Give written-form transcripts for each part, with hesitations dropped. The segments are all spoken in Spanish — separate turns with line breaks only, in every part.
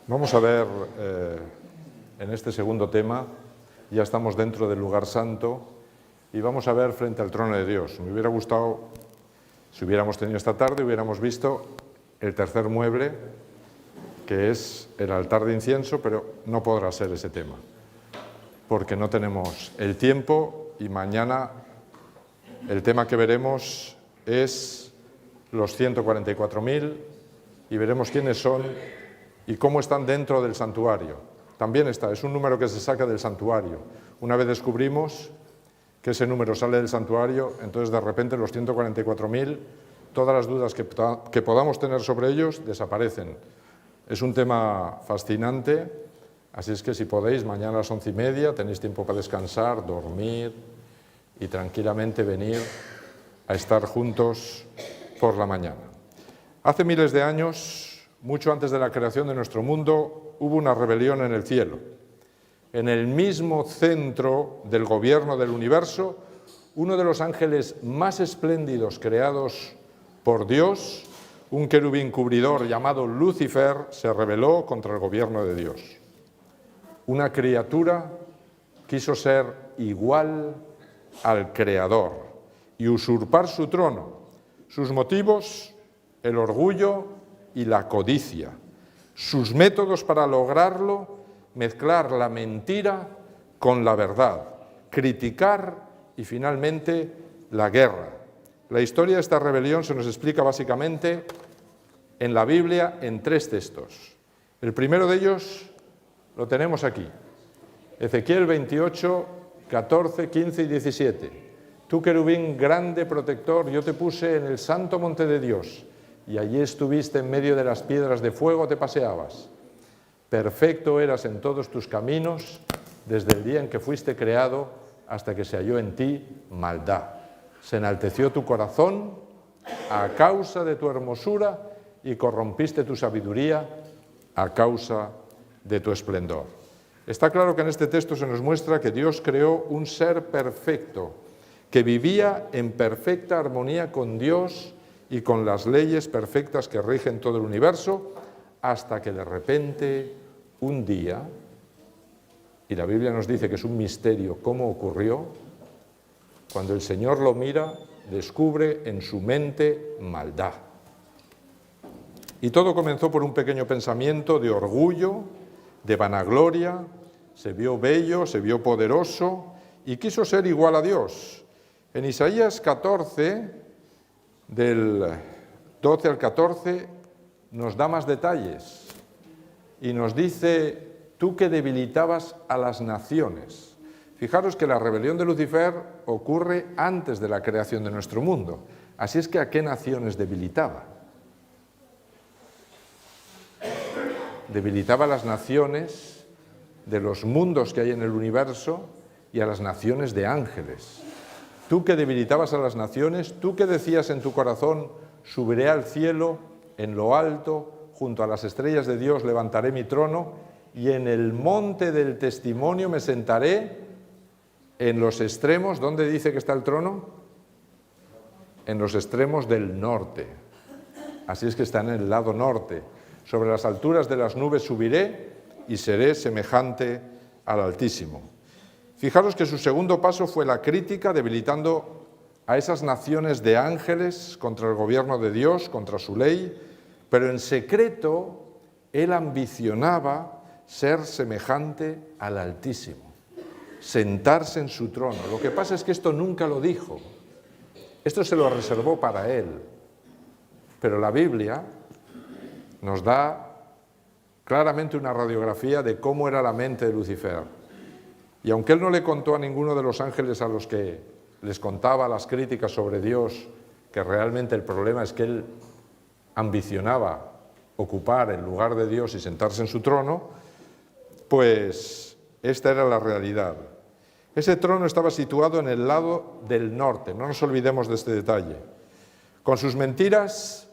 Vamos a ver en este segundo tema, ya estamos dentro del lugar santo y vamos a ver frente al trono de Dios. Me hubiera gustado, si hubiéramos tenido esta tarde, hubiéramos visto el tercer mueble, que es el altar de incienso, pero no podrá ser ese tema, porque no tenemos el tiempo y mañana el tema que veremos es los 144.000 y veremos quiénes son y cómo están dentro del santuario. También está, es un número que se saca del santuario. Una vez descubrimos que ese número sale del santuario, entonces de repente los 144.000, todas las dudas que podamos tener sobre ellos desaparecen. Es un tema fascinante, así es que si podéis, mañana a las 11:30 tenéis tiempo para descansar, dormir y tranquilamente venir a estar juntos por la mañana. Hace miles de años, mucho antes de la creación de nuestro mundo, hubo una rebelión en el cielo. En el mismo centro del gobierno del universo, uno de los ángeles más espléndidos creados por Dios, un querubín cubridor llamado Lucifer, se rebeló contra el gobierno de Dios. Una criatura quiso ser igual al Creador y usurpar su trono. Sus motivos, el orgullo y la codicia. Sus métodos para lograrlo, mezclar la mentira con la verdad, criticar y finalmente la guerra. La historia de esta rebelión se nos explica básicamente en la Biblia en 3 textos. El primero de ellos lo tenemos aquí, Ezequiel 28, 14, 15 y 17. Tú, querubín grande protector, yo te puse en el santo monte de Dios, y allí estuviste en medio de las piedras de fuego, te paseabas. Perfecto eras en todos tus caminos, desde el día en que fuiste creado hasta que se halló en ti maldad. Se enalteció tu corazón a causa de tu hermosura y corrompiste tu sabiduría a causa de tu esplendor. Está claro que en este texto se nos muestra que Dios creó un ser perfecto, que vivía en perfecta armonía con Dios y con las leyes perfectas que rigen todo el universo, hasta que de repente, un día, y la Biblia nos dice que es un misterio cómo ocurrió, cuando el Señor lo mira, descubre en su mente maldad. Y todo comenzó por un pequeño pensamiento de orgullo, de vanagloria, se vio bello, se vio poderoso y quiso ser igual a Dios. En Isaías 14, del 12 al 14, nos da más detalles y nos dice: tú que debilitabas a las naciones. Fijaros que la rebelión de Lucifer ocurre antes de la creación de nuestro mundo. Así es que ¿a qué naciones debilitaba? Debilitaba a las naciones de los mundos que hay en el universo y a las naciones de ángeles. Tú que debilitabas a las naciones, tú que decías en tu corazón: subiré al cielo, en lo alto, junto a las estrellas de Dios levantaré mi trono, y en el monte del testimonio me sentaré en los extremos. ¿Dónde dice que está el trono? En los extremos del norte. Así es que está en el lado norte. Sobre las alturas de las nubes subiré y seré semejante al Altísimo. Fijaros que su segundo paso fue la crítica, debilitando a esas naciones de ángeles contra el gobierno de Dios, contra su ley, pero en secreto él ambicionaba ser semejante al Altísimo, sentarse en su trono. Lo que pasa es que esto nunca lo dijo, esto se lo reservó para él, pero la Biblia nos da claramente una radiografía de cómo era la mente de Lucifer. Y aunque él no le contó a ninguno de los ángeles a los que les contaba las críticas sobre Dios, que realmente el problema es que él ambicionaba ocupar el lugar de Dios y sentarse en su trono, pues esta era la realidad. Ese trono estaba situado en el lado del norte, no nos olvidemos de este detalle. Con sus mentiras,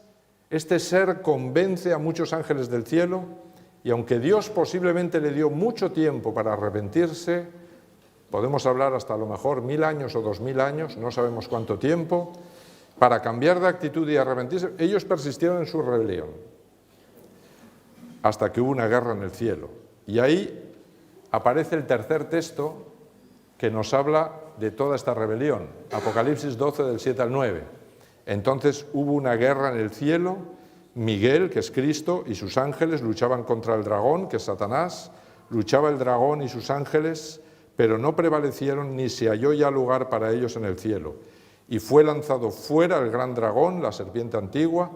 este ser convence a muchos ángeles del cielo, y aunque Dios posiblemente le dio mucho tiempo para arrepentirse, podemos hablar hasta a lo mejor 1000 años o 2000 años, no sabemos cuánto tiempo, para cambiar de actitud y arrepentirse, ellos persistieron en su rebelión. hasta que hubo una guerra en el cielo. Y ahí aparece el tercer texto que nos habla de toda esta rebelión, Apocalipsis 12, del 7 al 9. Entonces hubo una guerra en el cielo, Miguel, que es Cristo, y sus ángeles luchaban contra el dragón, que es Satanás, luchaba el dragón y sus ángeles, pero no prevalecieron ni se halló ya lugar para ellos en el cielo. Y fue lanzado fuera el gran dragón, la serpiente antigua,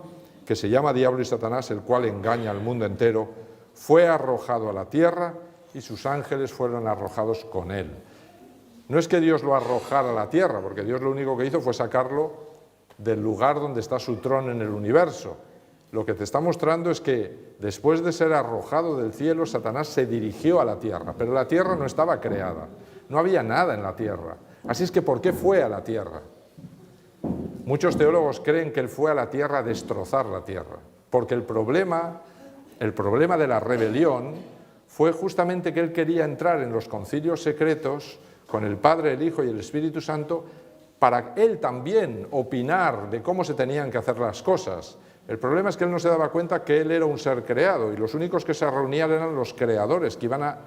que se llama Diablo y Satanás, el cual engaña al mundo entero, fue arrojado a la tierra y sus ángeles fueron arrojados con él. No es que Dios lo arrojara a la tierra, porque Dios lo único que hizo fue sacarlo del lugar donde está su trono en el universo. Lo que te está mostrando es que después de ser arrojado del cielo, Satanás se dirigió a la tierra, pero la tierra no estaba creada, no había nada en la tierra. Así es que, ¿por qué fue a la tierra? Muchos teólogos creen que él fue a la tierra a destrozar la tierra, porque el problema de la rebelión fue justamente que él quería entrar en los concilios secretos con el Padre, el Hijo y el Espíritu Santo para él también opinar de cómo se tenían que hacer las cosas. El problema es que él no se daba cuenta que él era un ser creado y los únicos que se reunían eran los creadores que iban a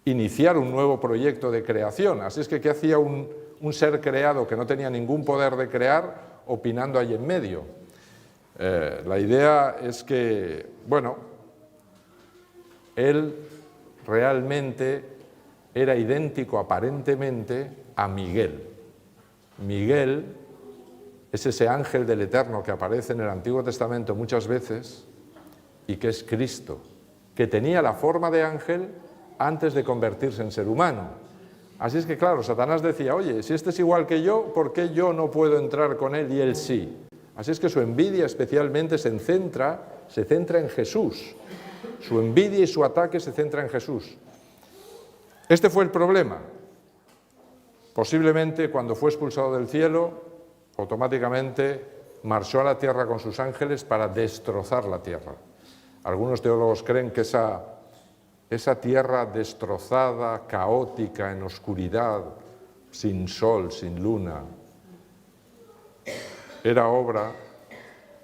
iniciar un nuevo proyecto de creación. Así es que, ¿qué hacía un ser creado que no tenía ningún poder de crear opinando ahí en medio? La idea es que, bueno, él realmente era idéntico aparentemente a Miguel. Miguel es ese ángel del Eterno que aparece en el Antiguo Testamento muchas veces y que es Cristo, que tenía la forma de ángel antes de convertirse en ser humano. Así es que, claro, Satanás decía, oye, si este es igual que yo, ¿por qué yo no puedo entrar con él y él sí? Así es que su envidia especialmente se centra en Jesús. Su envidia y su ataque se centra en Jesús. Este fue el problema. Posiblemente cuando fue expulsado del cielo, automáticamente marchó a la tierra con sus ángeles para destrozar la tierra. Algunos teólogos creen que esa tierra destrozada, caótica, en oscuridad, sin sol, sin luna, era obra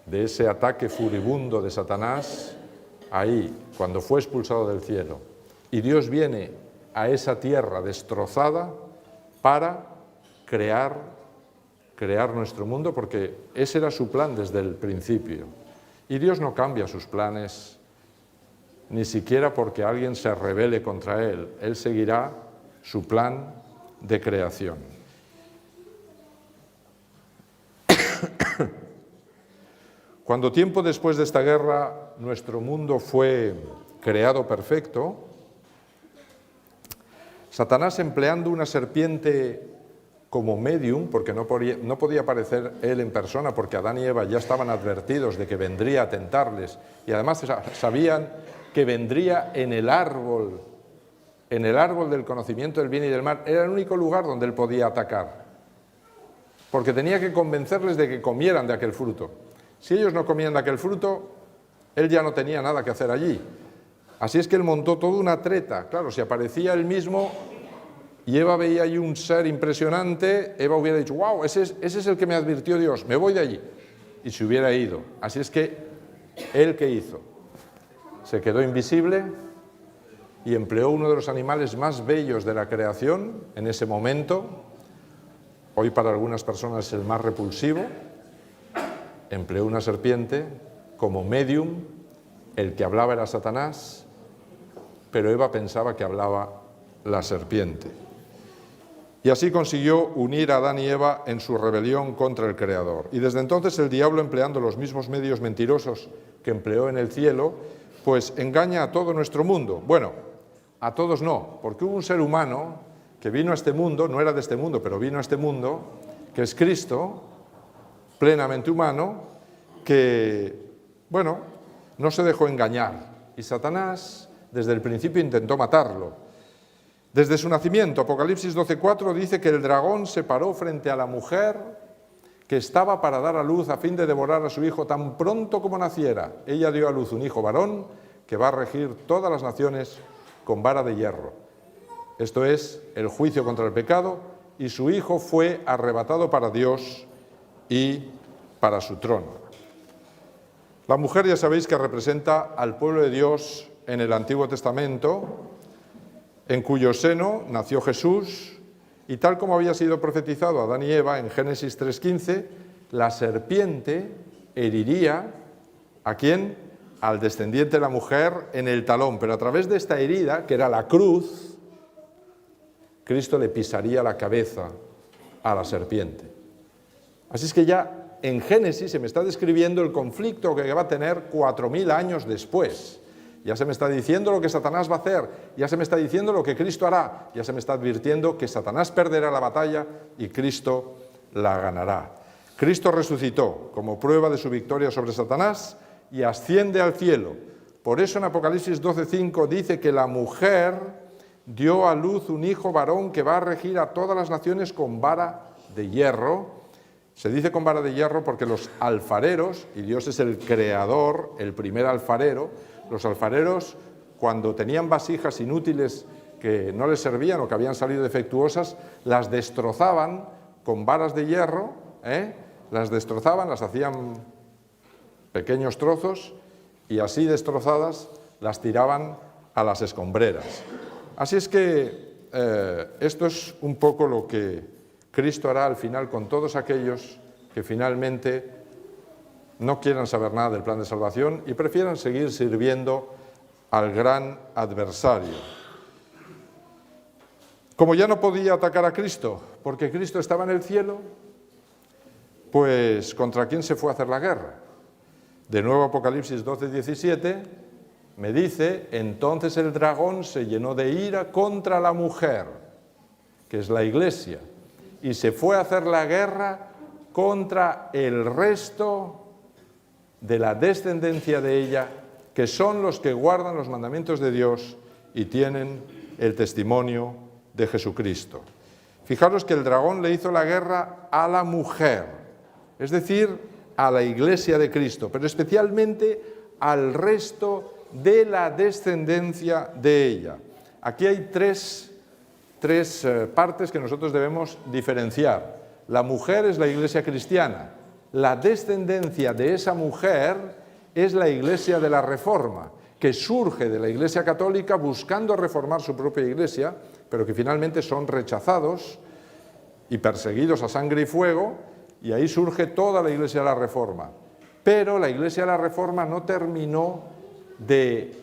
de ese ataque furibundo de Satanás ahí, cuando fue expulsado del cielo. Y Dios viene a esa tierra destrozada para crear nuestro mundo, porque ese era su plan desde el principio. Y Dios no cambia sus planes, ni siquiera porque alguien se rebele contra Él. Él seguirá su plan de creación. Cuando tiempo después de esta guerra nuestro mundo fue creado perfecto, Satanás, empleando una serpiente como medium, porque no podía aparecer él en persona, porque Adán y Eva ya estaban advertidos de que vendría a tentarles, y además sabían que vendría en el árbol del conocimiento del bien y del mal. Era el único lugar donde él podía atacar, porque tenía que convencerles de que comieran de aquel fruto. Si ellos no comían de aquel fruto, él ya no tenía nada que hacer allí. Así es que él montó toda una treta. Claro, si aparecía él mismo y Eva veía allí un ser impresionante, Eva hubiera dicho, wow, ese es el que me advirtió Dios, me voy de allí. Y se hubiera ido. Así es que, ¿él qué hizo? Se quedó invisible y empleó uno de los animales más bellos de la creación en ese momento. Hoy para algunas personas es el más repulsivo. Empleó una serpiente como medium. El que hablaba era Satanás, pero Eva pensaba que hablaba la serpiente. Y así consiguió unir a Adán y Eva en su rebelión contra el Creador. Y desde entonces el diablo, empleando los mismos medios mentirosos que empleó en el cielo, pues engaña a todo nuestro mundo. Bueno, a todos no, porque hubo un ser humano que vino a este mundo, no era de este mundo, pero vino a este mundo, que es Cristo, plenamente humano, que, bueno, no se dejó engañar. Y Satanás, desde el principio, intentó matarlo. Desde su nacimiento, Apocalipsis 12:4 dice que el dragón se paró frente a la mujer que estaba para dar a luz a fin de devorar a su hijo tan pronto como naciera. Ella dio a luz un hijo varón que va a regir todas las naciones con vara de hierro. Esto es el juicio contra el pecado, y su hijo fue arrebatado para Dios y para su trono. La mujer ya sabéis que representa al pueblo de Dios en el Antiguo Testamento, en cuyo seno nació Jesús, y tal como había sido profetizado a Adán y Eva en Génesis 3:15, la serpiente heriría ¿a quién? Al descendiente de la mujer en el talón, pero a través de esta herida, que era la cruz, Cristo le pisaría la cabeza a la serpiente. Así es que ya en Génesis se me está describiendo el conflicto que va a tener 4000 años después. Ya se me está diciendo lo que Satanás va a hacer, ya se me está diciendo lo que Cristo hará, ya se me está advirtiendo que Satanás perderá la batalla y Cristo la ganará. Cristo resucitó como prueba de su victoria sobre Satanás y asciende al cielo. Por eso en Apocalipsis 12:5 dice que la mujer dio a luz un hijo varón que va a regir a todas las naciones con vara de hierro. Se dice con vara de hierro porque los alfareros, y Dios es el creador, el primer alfarero, los alfareros cuando tenían vasijas inútiles que no les servían o que habían salido defectuosas, las destrozaban con varas de hierro, las destrozaban, las hacían pequeños trozos y así destrozadas las tiraban a las escombreras. Así es que esto es un poco lo que Cristo hará al final con todos aquellos que finalmente no quieran saber nada del plan de salvación y prefieran seguir sirviendo al gran adversario. Como ya no podía atacar a Cristo, porque Cristo estaba en el cielo, pues ¿contra quién se fue a hacer la guerra? De nuevo Apocalipsis 12:17 me dice, entonces el dragón se llenó de ira contra la mujer, que es la iglesia, y se fue a hacer la guerra contra el resto de la descendencia de ella, que son los que guardan los mandamientos de Dios y tienen el testimonio de Jesucristo. Fijaros que el dragón le hizo la guerra a la mujer, es decir, a la iglesia de Cristo, pero especialmente al resto de la descendencia de ella. Aquí hay tres partes que nosotros debemos diferenciar. La mujer es la iglesia cristiana. La descendencia de esa mujer es la iglesia de la Reforma, que surge de la iglesia católica buscando reformar su propia iglesia, pero que finalmente son rechazados y perseguidos a sangre y fuego, y ahí surge toda la iglesia de la Reforma. Pero la iglesia de la Reforma no terminó de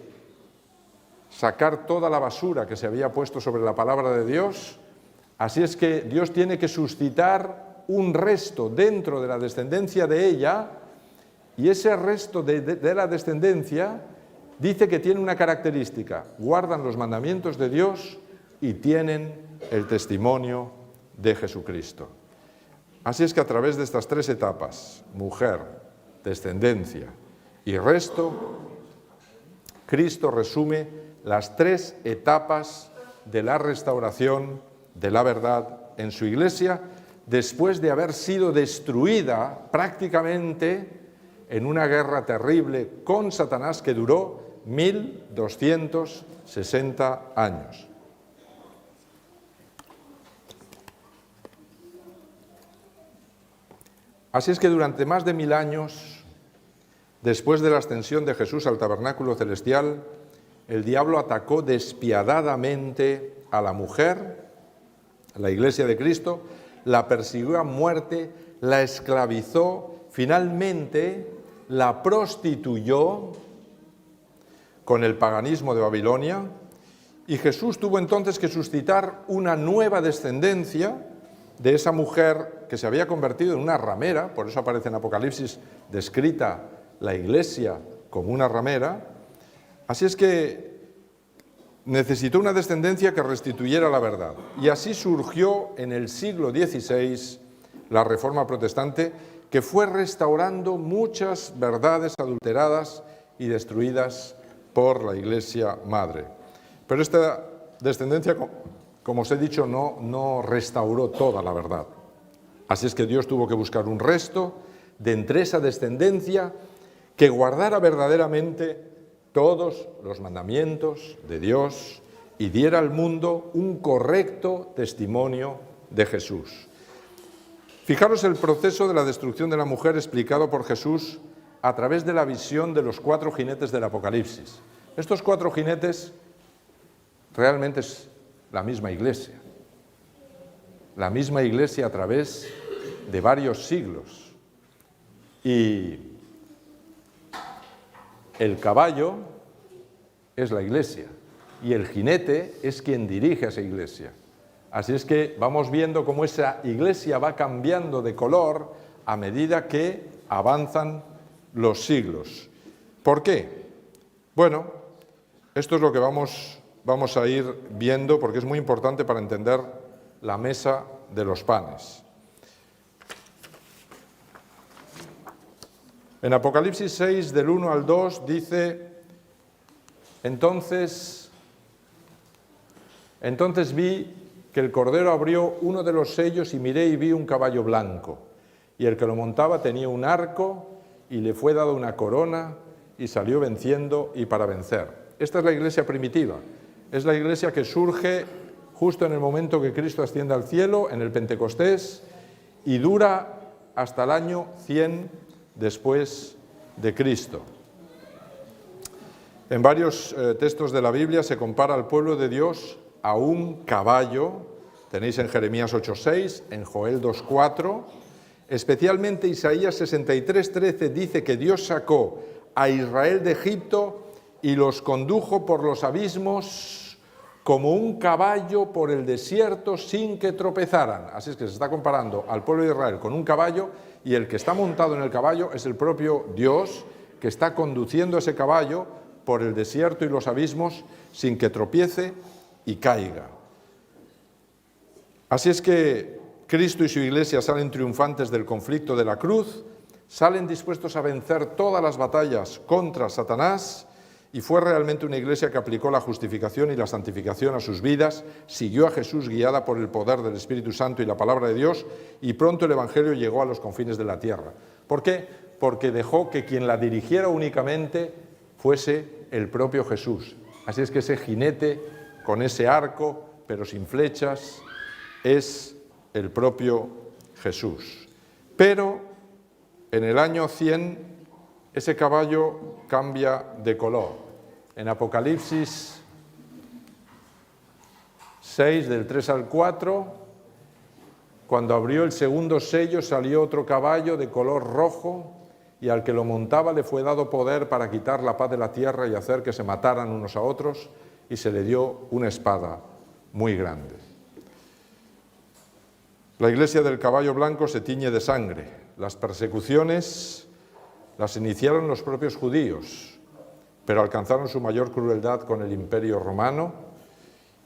sacar toda la basura que se había puesto sobre la palabra de Dios, así es que Dios tiene que suscitar un resto dentro de la descendencia de ella, y ese resto de la descendencia dice que tiene una característica: guardan los mandamientos de Dios y tienen el testimonio de Jesucristo. Así es que a través de estas tres etapas, mujer, descendencia y resto, Cristo resume las tres etapas de la restauración de la verdad en su iglesia, después de haber sido destruida prácticamente en una guerra terrible con Satanás que duró 1260 años. Así es que durante más de 1000 años, después de la ascensión de Jesús al tabernáculo celestial, el diablo atacó despiadadamente a la mujer, a la iglesia de Cristo, la persiguió a muerte, la esclavizó, finalmente la prostituyó con el paganismo de Babilonia, y Jesús tuvo entonces que suscitar una nueva descendencia de esa mujer que se había convertido en una ramera. Por eso aparece en Apocalipsis descrita la iglesia como una ramera. Así es que necesitó una descendencia que restituyera la verdad. Y así surgió en el siglo XVI la Reforma Protestante, que fue restaurando muchas verdades adulteradas y destruidas por la Iglesia Madre. Pero esta descendencia, como os he dicho, no restauró toda la verdad. Así es que Dios tuvo que buscar un resto de entre esa descendencia que guardara verdaderamente todos los mandamientos de Dios y diera al mundo un correcto testimonio de Jesús. Fijaros el proceso de la destrucción de la mujer explicado por Jesús a través de la visión de los 4 jinetes del Apocalipsis. Estos 4 jinetes realmente es la misma iglesia a través de varios siglos. Y el caballo es la iglesia y el jinete es quien dirige a esa iglesia. Así es que vamos viendo cómo esa iglesia va cambiando de color a medida que avanzan los siglos. ¿Por qué? Bueno, esto es lo que vamos a ir viendo porque es muy importante para entender la mesa de los panes. En Apocalipsis 6, del 1 al 2, dice: Entonces vi que el Cordero abrió uno de los sellos y miré y vi un caballo blanco, y el que lo montaba tenía un arco y le fue dada una corona y salió venciendo y para vencer. Esta es la iglesia primitiva, es la iglesia que surge justo en el momento que Cristo asciende al cielo, en el Pentecostés, y dura hasta el año 100 después de Cristo. En varios textos de la Biblia se compara al pueblo de Dios a un caballo. Tenéis en Jeremías 8:6, en Joel 2:4, especialmente Isaías 63:13 dice que Dios sacó a Israel de Egipto y los condujo por los abismos como un caballo por el desierto sin que tropezaran. Así es que se está comparando al pueblo de Israel con un caballo, y el que está montado en el caballo es el propio Dios, que está conduciendo ese caballo por el desierto y los abismos sin que tropiece y caiga. Así es que Cristo y su iglesia salen triunfantes del conflicto de la cruz, salen dispuestos a vencer todas las batallas contra Satanás, y fue realmente una iglesia que aplicó la justificación y la santificación a sus vidas, siguió a Jesús guiada por el poder del Espíritu Santo y la palabra de Dios, y pronto el Evangelio llegó a los confines de la tierra. ¿Por qué? Porque dejó que quien la dirigiera únicamente fuese el propio Jesús. Así es que ese jinete con ese arco, pero sin flechas, es el propio Jesús. Pero en el año 100 ese caballo cambia de color. En Apocalipsis 6, del 3 al 4, cuando abrió el segundo sello, salió otro caballo de color rojo, y al que lo montaba le fue dado poder para quitar la paz de la tierra y hacer que se mataran unos a otros, y se le dio una espada muy grande. La iglesia del caballo blanco se tiñe de sangre. Las persecuciones las iniciaron los propios judíos, pero alcanzaron su mayor crueldad con el Imperio Romano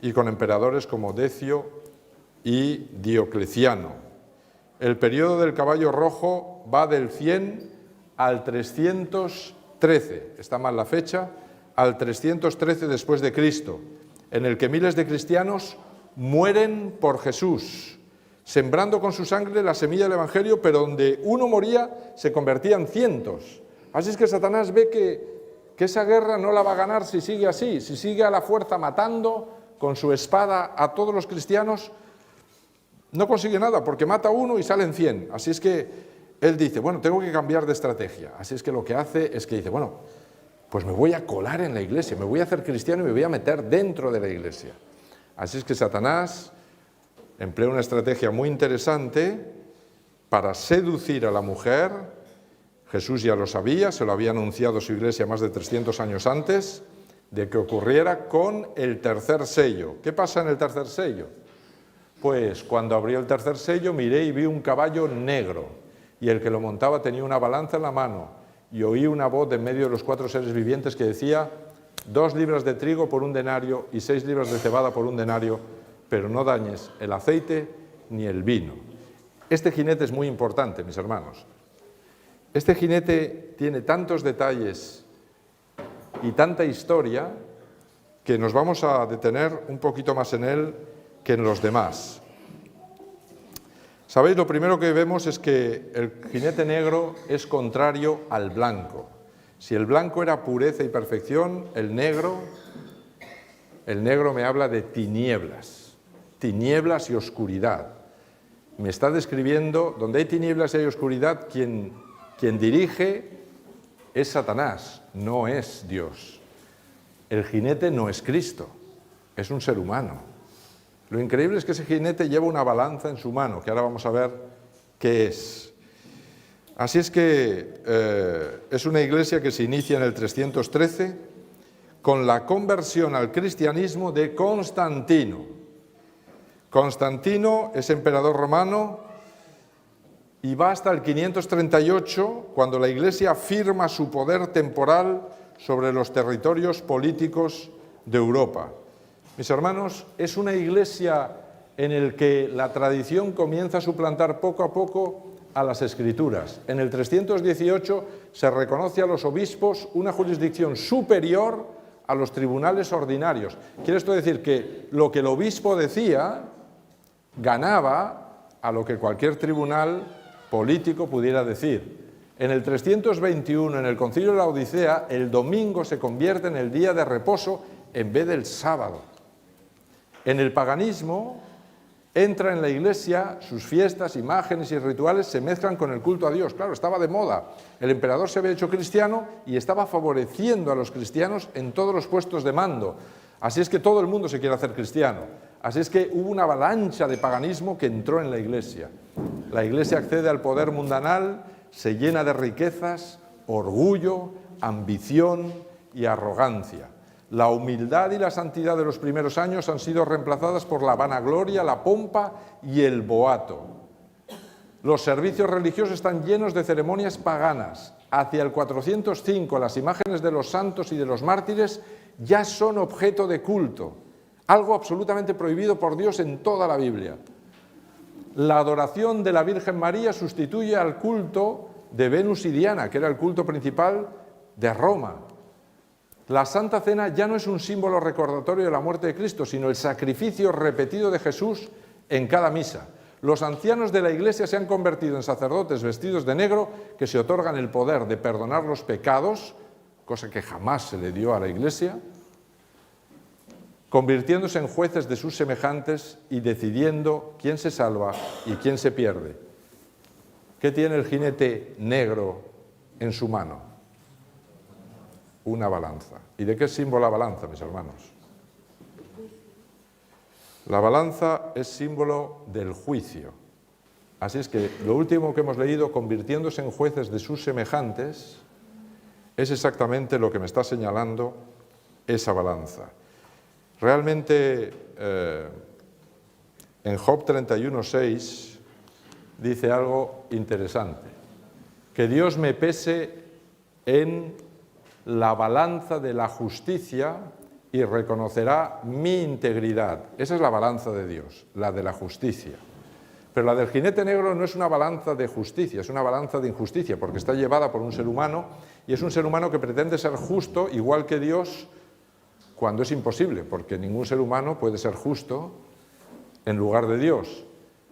y con emperadores como Decio y Diocleciano. El periodo del caballo rojo va del 100 al 313, está mal la fecha, al 313 después de Cristo, en el que miles de cristianos mueren por Jesús, sembrando con su sangre la semilla del Evangelio, pero donde uno moría se convertían cientos. Así es que Satanás ve que esa guerra no la va a ganar si sigue así, si sigue a la fuerza matando con su espada a todos los cristianos, no consigue nada, porque mata a uno y salen 100. Así es que él dice, bueno, tengo que cambiar de estrategia. Así es que lo que hace es que dice, bueno, pues me voy a colar en la iglesia, me voy a hacer cristiano y me voy a meter dentro de la iglesia. Así es que Satanás emplea una estrategia muy interesante para seducir a la mujer. Jesús ya lo sabía, se lo había anunciado su iglesia más de 300 años antes de que ocurriera con el tercer sello. ¿Qué pasa en el tercer sello? Pues cuando abrió el tercer sello miré y vi un caballo negro, y el que lo montaba tenía una balanza en la mano, y oí una voz de en medio de los 4 seres vivientes que decía: 2 libras de trigo por 1 denario y 6 libras de cebada por 1 denario, pero no dañes el aceite ni el vino. Este jinete es muy importante, mis hermanos. Este jinete tiene tantos detalles y tanta historia que nos vamos a detener un poquito más en él que en los demás. ¿Sabéis? Lo primero que vemos es que el jinete negro es contrario al blanco. Si el blanco era pureza y perfección, el negro me habla de tinieblas y oscuridad. Me está describiendo, donde hay tinieblas y hay oscuridad, quien dirige es Satanás, no es Dios. El jinete no es Cristo, es un ser humano. Lo increíble es que ese jinete lleva una balanza en su mano, que ahora vamos a ver qué es. Así es que es una iglesia que se inicia en el 313 con la conversión al cristianismo de Constantino. Constantino es emperador romano y va hasta el 538, cuando la iglesia afirma su poder temporal sobre los territorios políticos de Europa. Mis hermanos, es una iglesia en la que la tradición comienza a suplantar poco a poco a las escrituras. En el 318 se reconoce a los obispos una jurisdicción superior a los tribunales ordinarios. Quiere esto decir que lo que el obispo decía ganaba a lo que cualquier tribunal político pudiera decir. En el 321, en el Concilio de la Odisea, el domingo se convierte en el día de reposo en vez del sábado. En el paganismo entra en la iglesia, sus fiestas, imágenes y rituales se mezclan con el culto a Dios. Claro, estaba de moda. El emperador se había hecho cristiano y estaba favoreciendo a los cristianos en todos los puestos de mando. Así es que todo el mundo se quiere hacer cristiano. Así es que hubo una avalancha de paganismo que entró en la iglesia. La iglesia accede al poder mundanal, se llena de riquezas, orgullo, ambición y arrogancia. La humildad y la santidad de los primeros años han sido reemplazadas por la vanagloria, la pompa y el boato. Los servicios religiosos están llenos de ceremonias paganas. Hacia el 405 las imágenes de los santos y de los mártires ya son objeto de culto, algo absolutamente prohibido por Dios en toda la Biblia. La adoración de la Virgen María sustituye al culto de Venus y Diana, que era el culto principal de Roma. La Santa Cena ya no es un símbolo recordatorio de la muerte de Cristo, sino el sacrificio repetido de Jesús en cada misa. Los ancianos de la Iglesia se han convertido en sacerdotes vestidos de negro que se otorgan el poder de perdonar los pecados, cosa que jamás se le dio a la Iglesia, convirtiéndose en jueces de sus semejantes y decidiendo quién se salva y quién se pierde. ¿Qué tiene el jinete negro en su mano? Una balanza. ¿Y de qué es símbolo la balanza, mis hermanos? La balanza es símbolo del juicio. Así es que lo último que hemos leído, convirtiéndose en jueces de sus semejantes, es exactamente lo que me está señalando esa balanza. Realmente, en Job 31:6 dice algo interesante, que Dios me pese en la balanza de la justicia y reconocerá mi integridad. Esa es la balanza de Dios, la de la justicia. Pero la del jinete negro no es una balanza de justicia, es una balanza de injusticia, porque está llevada por un ser humano, y es un ser humano que pretende ser justo igual que Dios, cuando es imposible, porque ningún ser humano puede ser justo en lugar de Dios.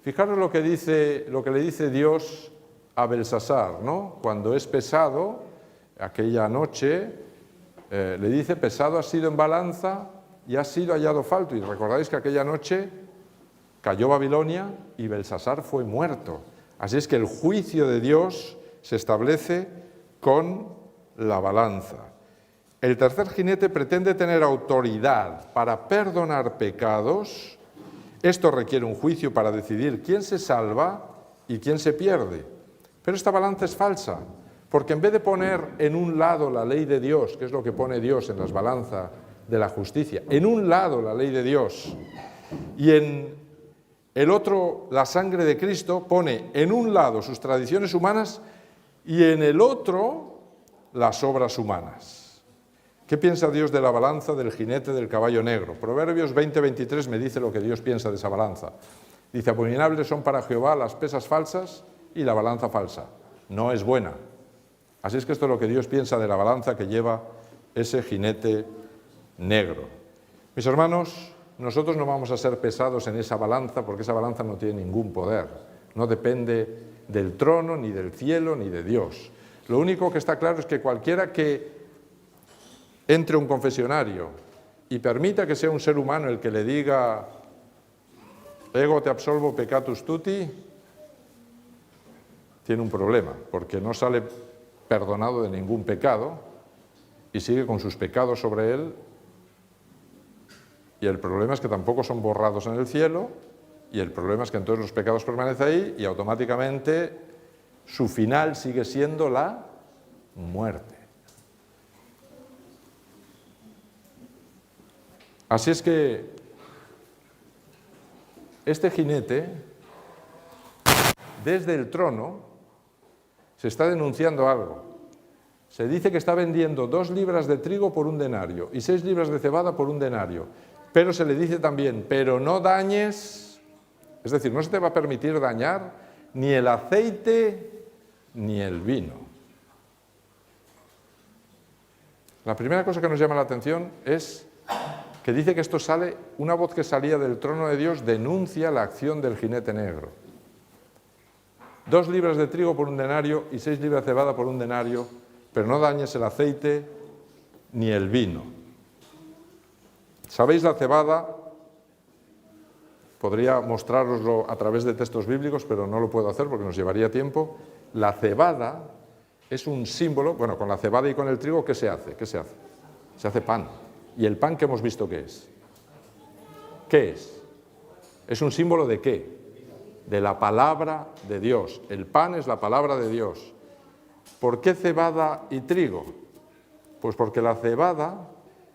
Fijaros lo que le dice Dios a Belsasar, ¿no? Cuando es pesado, aquella noche, le dice, pesado has sido en balanza y has sido hallado falto. Y recordáis que aquella noche cayó Babilonia y Belsasar fue muerto. Así es que el juicio de Dios se establece con la balanza. El tercer jinete pretende tener autoridad para perdonar pecados. Esto requiere un juicio para decidir quién se salva y quién se pierde. Pero esta balanza es falsa, porque en vez de poner en un lado la ley de Dios, que es lo que pone Dios en las balanzas de la justicia, en un lado la ley de Dios y en el otro la sangre de Cristo, pone en un lado sus tradiciones humanas y en el otro las obras humanas. ¿Qué piensa Dios de la balanza del jinete del caballo negro? Proverbios 20:23 me dice lo que Dios piensa de esa balanza. Dice, abominables son para Jehová las pesas falsas y la balanza falsa. No es buena. Así es que esto es lo que Dios piensa de la balanza que lleva ese jinete negro. Mis hermanos, nosotros no vamos a ser pesados en esa balanza porque esa balanza no tiene ningún poder. No depende del trono, ni del cielo, ni de Dios. Lo único que está claro es que cualquiera que entre a un confesionario y permita que sea un ser humano el que le diga ego te absolvo peccatus tutti, tiene un problema, porque no sale perdonado de ningún pecado y sigue con sus pecados sobre él, y el problema es que tampoco son borrados en el cielo, y el problema es que entonces los pecados permanecen ahí y automáticamente su final sigue siendo la muerte. Así es que este jinete, desde el trono, se está denunciando algo. Se dice que está vendiendo 2 libras de trigo por 1 denario y 6 libras de cebada por 1 denario. Pero se le dice también, pero no dañes, es decir, no se te va a permitir dañar ni el aceite ni el vino. La primera cosa que nos llama la atención es que dice que esto sale, una voz que salía del trono de Dios denuncia la acción del jinete negro. 2 libras de trigo por 1 denario y 6 libras de cebada por 1 denario, pero no dañes el aceite ni el vino. ¿Sabéis la cebada? Podría mostrároslo a través de textos bíblicos, pero no lo puedo hacer porque nos llevaría tiempo. La cebada es un símbolo, bueno, con la cebada y con el trigo, ¿qué se hace? ¿Qué se hace? Se hace pan. ¿Y el pan que hemos visto qué es? ¿Qué es? ¿Es un símbolo de qué? De la palabra de Dios. El pan es la palabra de Dios. ¿Por qué cebada y trigo? Pues porque la cebada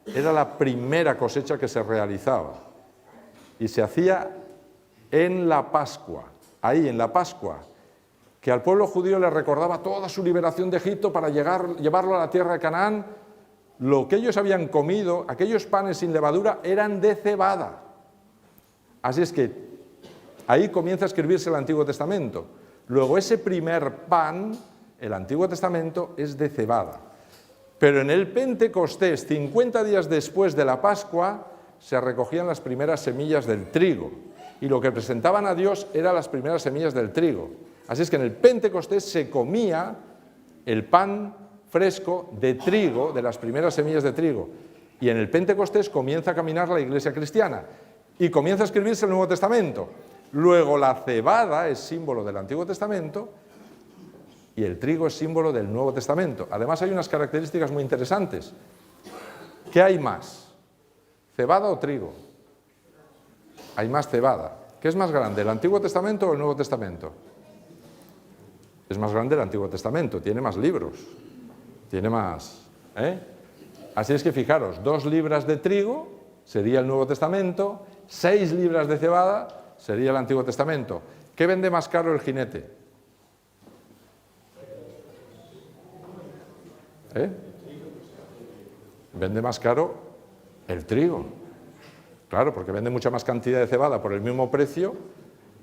era la primera cosecha que se realizaba y se hacía en la Pascua, ahí en la Pascua, que al pueblo judío le recordaba toda su liberación de Egipto para llevarlo a la tierra de Canaán. Lo que ellos habían comido, aquellos panes sin levadura, eran de cebada. Así es que ahí comienza a escribirse el Antiguo Testamento. Luego ese primer pan, el Antiguo Testamento, es de cebada. Pero en el Pentecostés, 50 días después de la Pascua, se recogían las primeras semillas del trigo. Y lo que presentaban a Dios eran las primeras semillas del trigo. Así es que en el Pentecostés se comía el pan fresco de trigo, de las primeras semillas de trigo. Y en el Pentecostés comienza a caminar la iglesia cristiana. Y comienza a escribirse el Nuevo Testamento. Luego la cebada es símbolo del Antiguo Testamento y el trigo es símbolo del Nuevo Testamento. Además hay unas características muy interesantes. ¿Qué hay más? ¿Cebada o trigo? Hay más cebada. ¿Qué es más grande, el Antiguo Testamento o el Nuevo Testamento? Es más grande el Antiguo Testamento, tiene más libros, tiene más... Así es que fijaros, 2 libras de trigo sería el Nuevo Testamento, 6 libras de cebada sería el Antiguo Testamento. ¿Qué vende más caro el jinete? Vende más caro el trigo. Claro, porque vende mucha más cantidad de cebada por el mismo precio.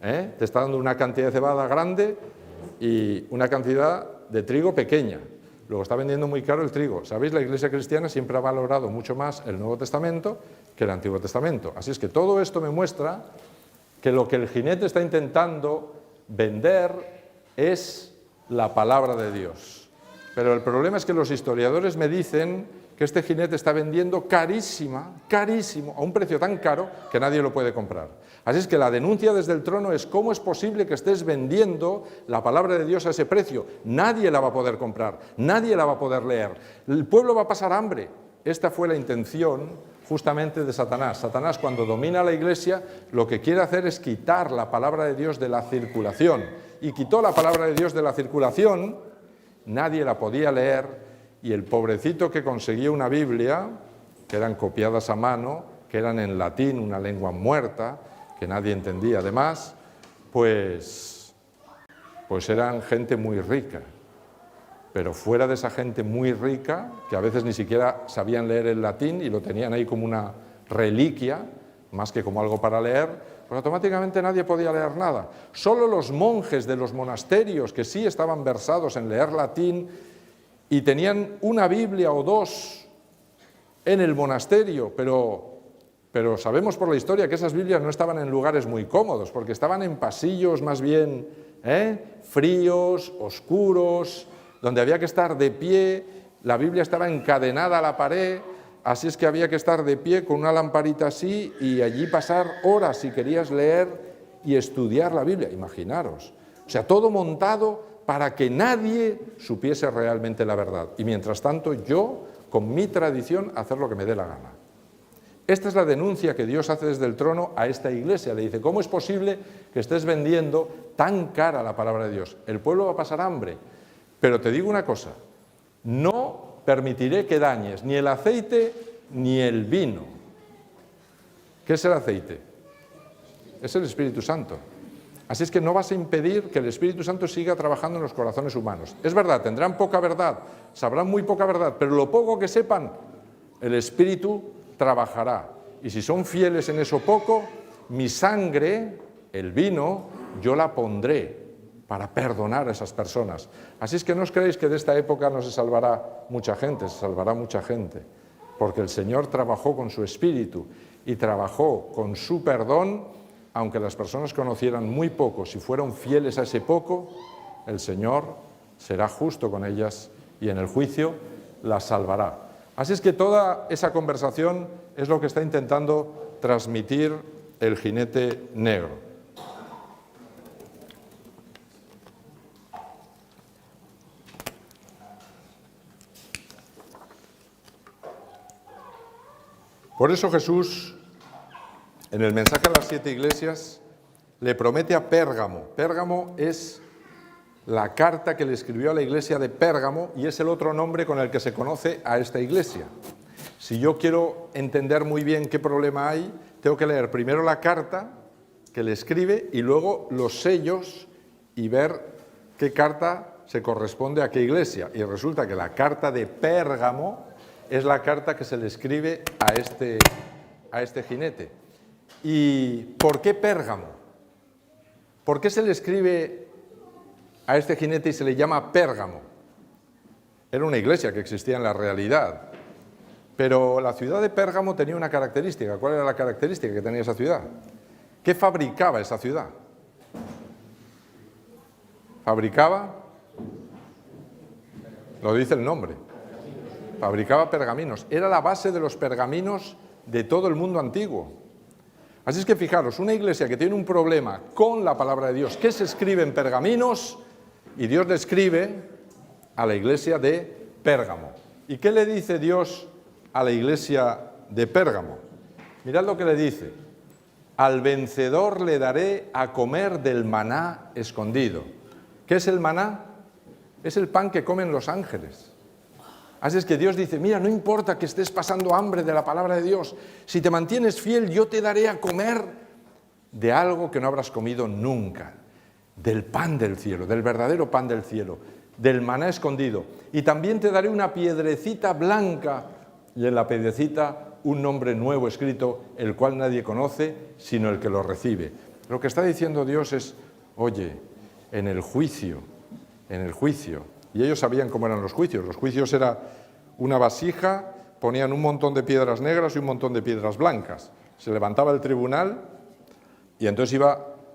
Te está dando una cantidad de cebada grande y una cantidad de trigo pequeña. Luego está vendiendo muy caro el trigo. ¿Sabéis? La Iglesia cristiana siempre ha valorado mucho más el Nuevo Testamento que el Antiguo Testamento. Así es que todo esto me muestra que lo que el jinete está intentando vender es la palabra de Dios. Pero el problema es que los historiadores me dicen que este jinete está vendiendo carísimo, a un precio tan caro que nadie lo puede comprar. Así es que la denuncia desde el trono es: ¿cómo es posible que estés vendiendo la palabra de Dios a ese precio? Nadie la va a poder comprar, nadie la va a poder leer. El pueblo va a pasar hambre. Esta fue la intención justamente de Satanás. Satanás, cuando domina la iglesia, lo que quiere hacer es quitar la palabra de Dios de la circulación. Y quitó la palabra de Dios de la circulación, nadie la podía leer, y el pobrecito que conseguía una Biblia, que eran copiadas a mano, que eran en latín, una lengua muerta, que nadie entendía además, pues eran gente muy rica. Pero fuera de esa gente muy rica, que a veces ni siquiera sabían leer el latín y lo tenían ahí como una reliquia, más que como algo para leer, pues automáticamente nadie podía leer nada. Solo los monjes de los monasterios, que sí estaban versados en leer latín y tenían una Biblia o 2 en el monasterio, pero sabemos por la historia que esas Biblias no estaban en lugares muy cómodos, porque estaban en pasillos más bien fríos, oscuros, donde había que estar de pie. La Biblia estaba encadenada a la pared, así es que había que estar de pie con una lamparita así y allí pasar horas si querías leer y estudiar la Biblia, imaginaros. O sea, todo montado para que nadie supiese realmente la verdad. Y mientras tanto yo, con mi tradición, hacer lo que me dé la gana. Esta es la denuncia que Dios hace desde el trono a esta iglesia. Le dice, ¿cómo es posible que estés vendiendo tan cara la palabra de Dios? El pueblo va a pasar hambre. Pero te digo una cosa, no permitiré que dañes ni el aceite ni el vino. ¿Qué es el aceite? Es el Espíritu Santo. Así es que no vas a impedir que el Espíritu Santo siga trabajando en los corazones humanos. Es verdad, tendrán poca verdad, sabrán muy poca verdad, pero lo poco que sepan, el Espíritu trabajará. Y si son fieles en eso poco, mi sangre, el vino, yo la pondré para perdonar a esas personas. Así es que no os creéis que de esta época no se salvará mucha gente, se salvará mucha gente, porque el Señor trabajó con su Espíritu y trabajó con su perdón, aunque las personas conocieran muy poco. Si fueron fieles a ese poco, el Señor será justo con ellas y en el juicio las salvará. Así es que toda esa conversación es lo que está intentando transmitir el jinete negro. Por eso Jesús, en el mensaje a las 7 iglesias, le promete a Pérgamo. Pérgamo es la carta que le escribió a la iglesia de Pérgamo y es el otro nombre con el que se conoce a esta iglesia. Si yo quiero entender muy bien qué problema hay, tengo que leer primero la carta que le escribe y luego los sellos y ver qué carta se corresponde a qué iglesia. Y resulta que la carta de Pérgamo es la carta que se le escribe a este jinete. ¿Y por qué Pérgamo? ¿Por qué se le escribe a este jinete y se le llama Pérgamo? Era una iglesia que existía en la realidad, pero la ciudad de Pérgamo tenía una característica. ¿Cuál era la característica que tenía esa ciudad? ¿Qué fabricaba esa ciudad? Fabricaba, lo dice el nombre, fabricaba pergaminos. Era la base de los pergaminos de todo el mundo antiguo. Así es que fijaros, una iglesia que tiene un problema con la palabra de Dios, que se escribe en pergaminos, y Dios le escribe a la iglesia de Pérgamo. ¿Y qué le dice Dios a la iglesia de Pérgamo? Mirad lo que le dice. Al vencedor le daré a comer del maná escondido. ¿Qué es el maná? Es el pan que comen los ángeles. Así es que Dios dice, mira, no importa que estés pasando hambre de la palabra de Dios, si te mantienes fiel, yo te daré a comer de algo que no habrás comido nunca, del pan del cielo, del verdadero pan del cielo, del maná escondido. Y también te daré una piedrecita blanca y en la piedrecita un nombre nuevo escrito, el cual nadie conoce, sino el que lo recibe. Lo que está diciendo Dios es, oye, en el juicio, y ellos sabían cómo eran los juicios era una vasija, ponían un montón de piedras negras y un montón de piedras blancas, se levantaba el tribunal y entonces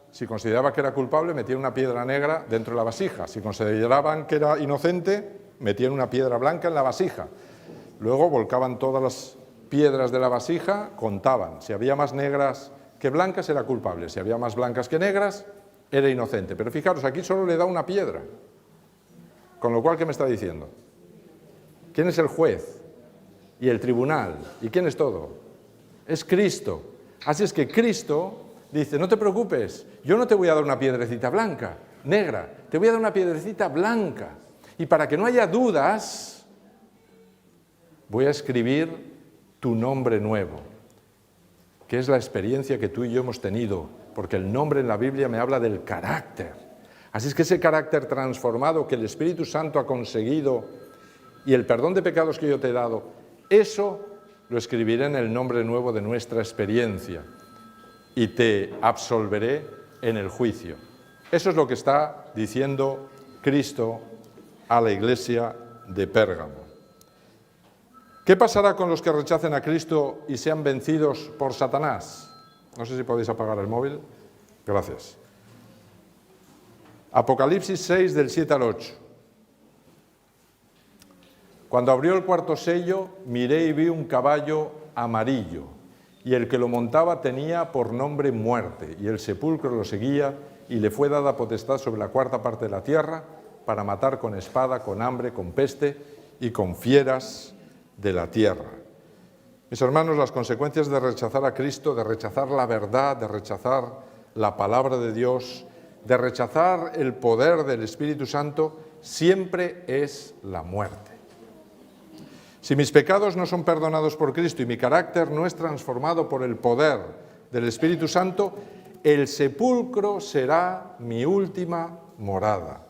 si consideraba que era culpable, metían una piedra negra dentro de la vasija, si consideraban que era inocente, metían una piedra blanca en la vasija, luego volcaban todas las piedras de la vasija, contaban, si había más negras que blancas era culpable, si había más blancas que negras era inocente, pero fijaros, aquí solo le da una piedra. Con lo cual, ¿qué me está diciendo? ¿Quién es el juez? Y el tribunal. ¿Y quién es todo? Es Cristo. Así es que Cristo dice, no te preocupes, yo no te voy a dar una piedrecita blanca, negra, te voy a dar una piedrecita blanca. Y para que no haya dudas, voy a escribir tu nombre nuevo, que es la experiencia que tú y yo hemos tenido, porque el nombre en la Biblia me habla del carácter. Así es que ese carácter transformado que el Espíritu Santo ha conseguido y el perdón de pecados que yo te he dado, eso lo escribiré en el nombre nuevo de nuestra experiencia y te absolveré en el juicio. Eso es lo que está diciendo Cristo a la iglesia de Pérgamo. ¿Qué pasará con los que rechacen a Cristo y sean vencidos por Satanás? No sé si podéis apagar el móvil. Gracias. Apocalipsis 6, del 7 al 8. Cuando abrió el cuarto sello, miré y vi un caballo amarillo, y el que lo montaba tenía por nombre Muerte, y el sepulcro lo seguía, y le fue dada potestad sobre la cuarta parte de la tierra, para matar con espada, con hambre, con peste y con fieras de la tierra. Mis hermanos, las consecuencias de rechazar a Cristo, de rechazar la verdad, de rechazar la palabra de Dios, de rechazar el poder del Espíritu Santo, siempre es la muerte. Si mis pecados no son perdonados por Cristo y mi carácter no es transformado por el poder del Espíritu Santo, el sepulcro será mi última morada.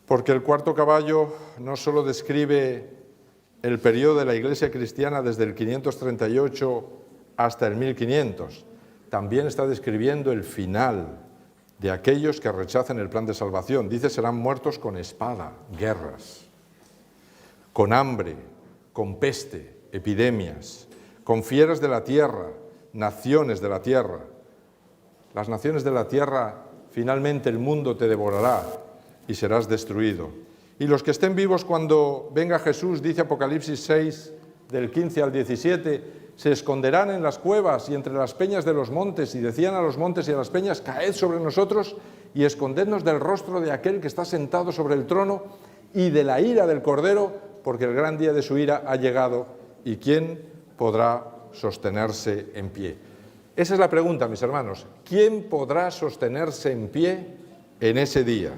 Porque el cuarto caballo no solo describe el periodo de la Iglesia cristiana desde el 538 hasta el 1500, también está describiendo el final de aquellos que rechacen el plan de salvación. Dice, serán muertos con espada, guerras, con hambre, con peste, epidemias, con fieras de la tierra, naciones de la tierra. Las naciones de la tierra, finalmente el mundo te devorará y serás destruido. Y los que estén vivos cuando venga Jesús, dice Apocalipsis 6, del 15 al 17, se esconderán en las cuevas y entre las peñas de los montes, y decían a los montes y a las peñas, caed sobre nosotros y escondednos del rostro de aquel que está sentado sobre el trono y de la ira del Cordero, porque el gran día de su ira ha llegado, y ¿quién podrá sostenerse en pie? Esa es la pregunta, mis hermanos. ¿Quién podrá sostenerse en pie en ese día?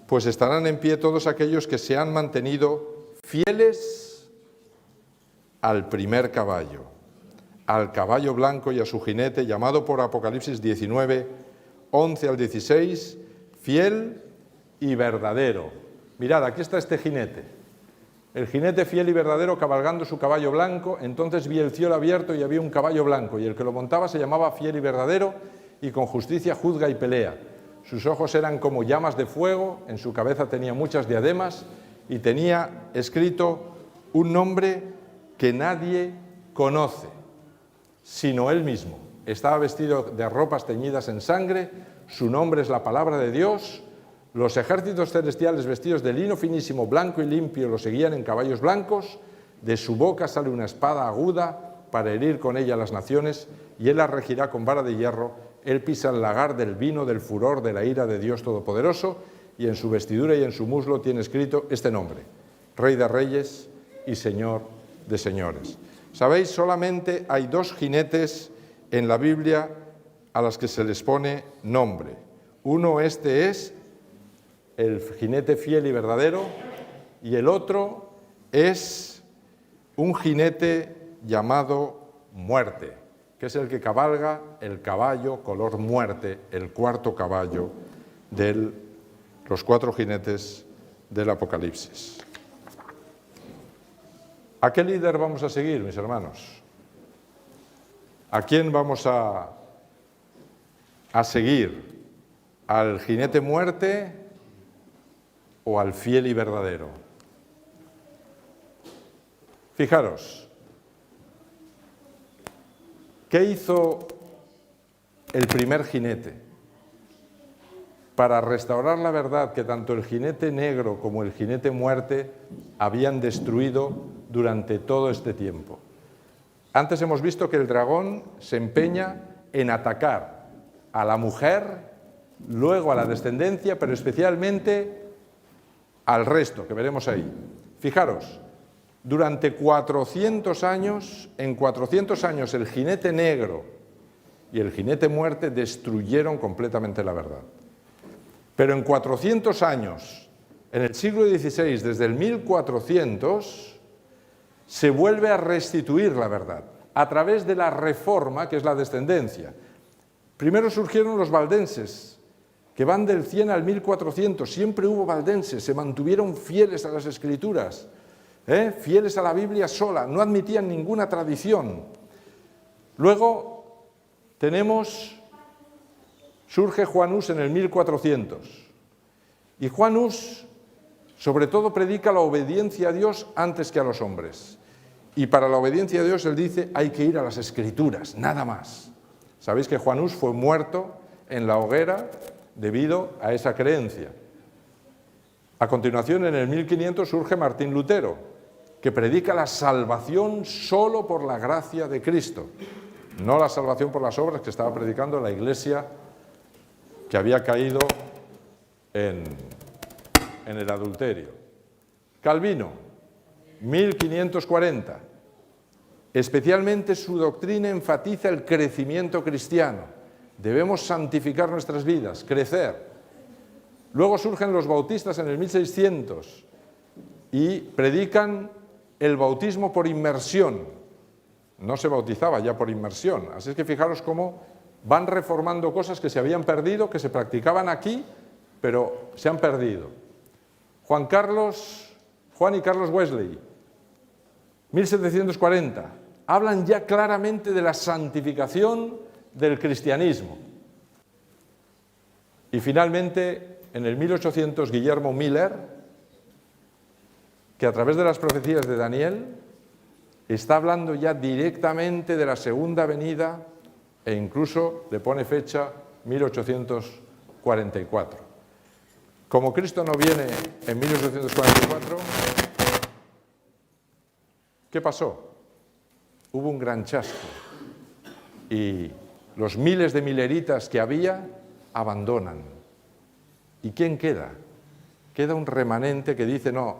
Pues estarán en pie todos aquellos que se han mantenido fieles al primer caballo, al caballo blanco y a su jinete, llamado por Apocalipsis 19, 11 al 16, fiel y verdadero. Mirad, aquí está este jinete. El jinete fiel y verdadero cabalgando su caballo blanco. Entonces vi el cielo abierto y había un caballo blanco, y el que lo montaba se llamaba fiel y verdadero, y con justicia juzga y pelea. Sus ojos eran como llamas de fuego, en su cabeza tenía muchas diademas, y tenía escrito un nombre que nadie conoce, sino él mismo. Estaba vestido de ropas teñidas en sangre, su nombre es la palabra de Dios. Los ejércitos celestiales vestidos de lino finísimo, blanco y limpio, lo seguían en caballos blancos. De su boca sale una espada aguda para herir con ella a las naciones, y él las regirá con vara de hierro. Él pisa el lagar del vino del furor de la ira de Dios Todopoderoso, y en su vestidura y en su muslo tiene escrito este nombre: Rey de Reyes y Señor de Señores. ¿Sabéis? Solamente hay dos jinetes en la Biblia a las que se les pone nombre. Uno, este es el jinete fiel y verdadero, y el otro es un jinete llamado Muerte, que es el que cabalga el caballo color muerte, el cuarto caballo de los cuatro jinetes del Apocalipsis. ¿A qué líder vamos a seguir, mis hermanos? ¿A quién vamos a seguir? ¿Al jinete muerte o al fiel y verdadero? Fijaros, ¿qué hizo el primer jinete para restaurar la verdad que tanto el jinete negro como el jinete muerte habían destruido durante todo este tiempo? Antes hemos visto que el dragón se empeña en atacar a la mujer, luego a la descendencia, pero especialmente al resto, que veremos ahí. Fijaros, durante 400 años, en 400 años el jinete negro y el jinete muerte destruyeron completamente la verdad. Pero en 400 años, en el siglo XVI, desde el 1400, se vuelve a restituir la verdad a través de la reforma, que es la descendencia. Primero surgieron los valdenses, que van del 100 al 1400, siempre hubo valdenses, se mantuvieron fieles a las Escrituras, fieles a la Biblia sola, no admitían ninguna tradición. Luego surge Juan Hus en el 1400, y Juan Hus sobre todo predica la obediencia a Dios antes que a los hombres, y para la obediencia a Dios él dice hay que ir a las Escrituras, nada más. Sabéis que Juan Hus fue muerto en la hoguera debido a esa creencia. A continuación, en el 1500 surge Martín Lutero, que predica la salvación solo por la gracia de Cristo, no la salvación por las obras que estaba predicando la Iglesia que había caído en el adulterio. Calvino, 1540. Especialmente su doctrina enfatiza el crecimiento cristiano. Debemos santificar nuestras vidas, crecer. Luego surgen los bautistas en el 1600 y predican el bautismo por inmersión. No se bautizaba ya por inmersión. Así es que fijaros cómo van reformando cosas que se habían perdido, que se practicaban aquí, pero se han perdido. Juan y Carlos Wesley, 1740, hablan ya claramente de la santificación del cristianismo. Y finalmente, en el 1800, Guillermo Miller, que a través de las profecías de Daniel está hablando ya directamente de la segunda venida e incluso le pone fecha 1844. Como Cristo no viene en 1844, ¿qué pasó? Hubo un gran chasco y los miles de mileritas que había abandonan. ¿Y quién queda? Queda un remanente que dice, no,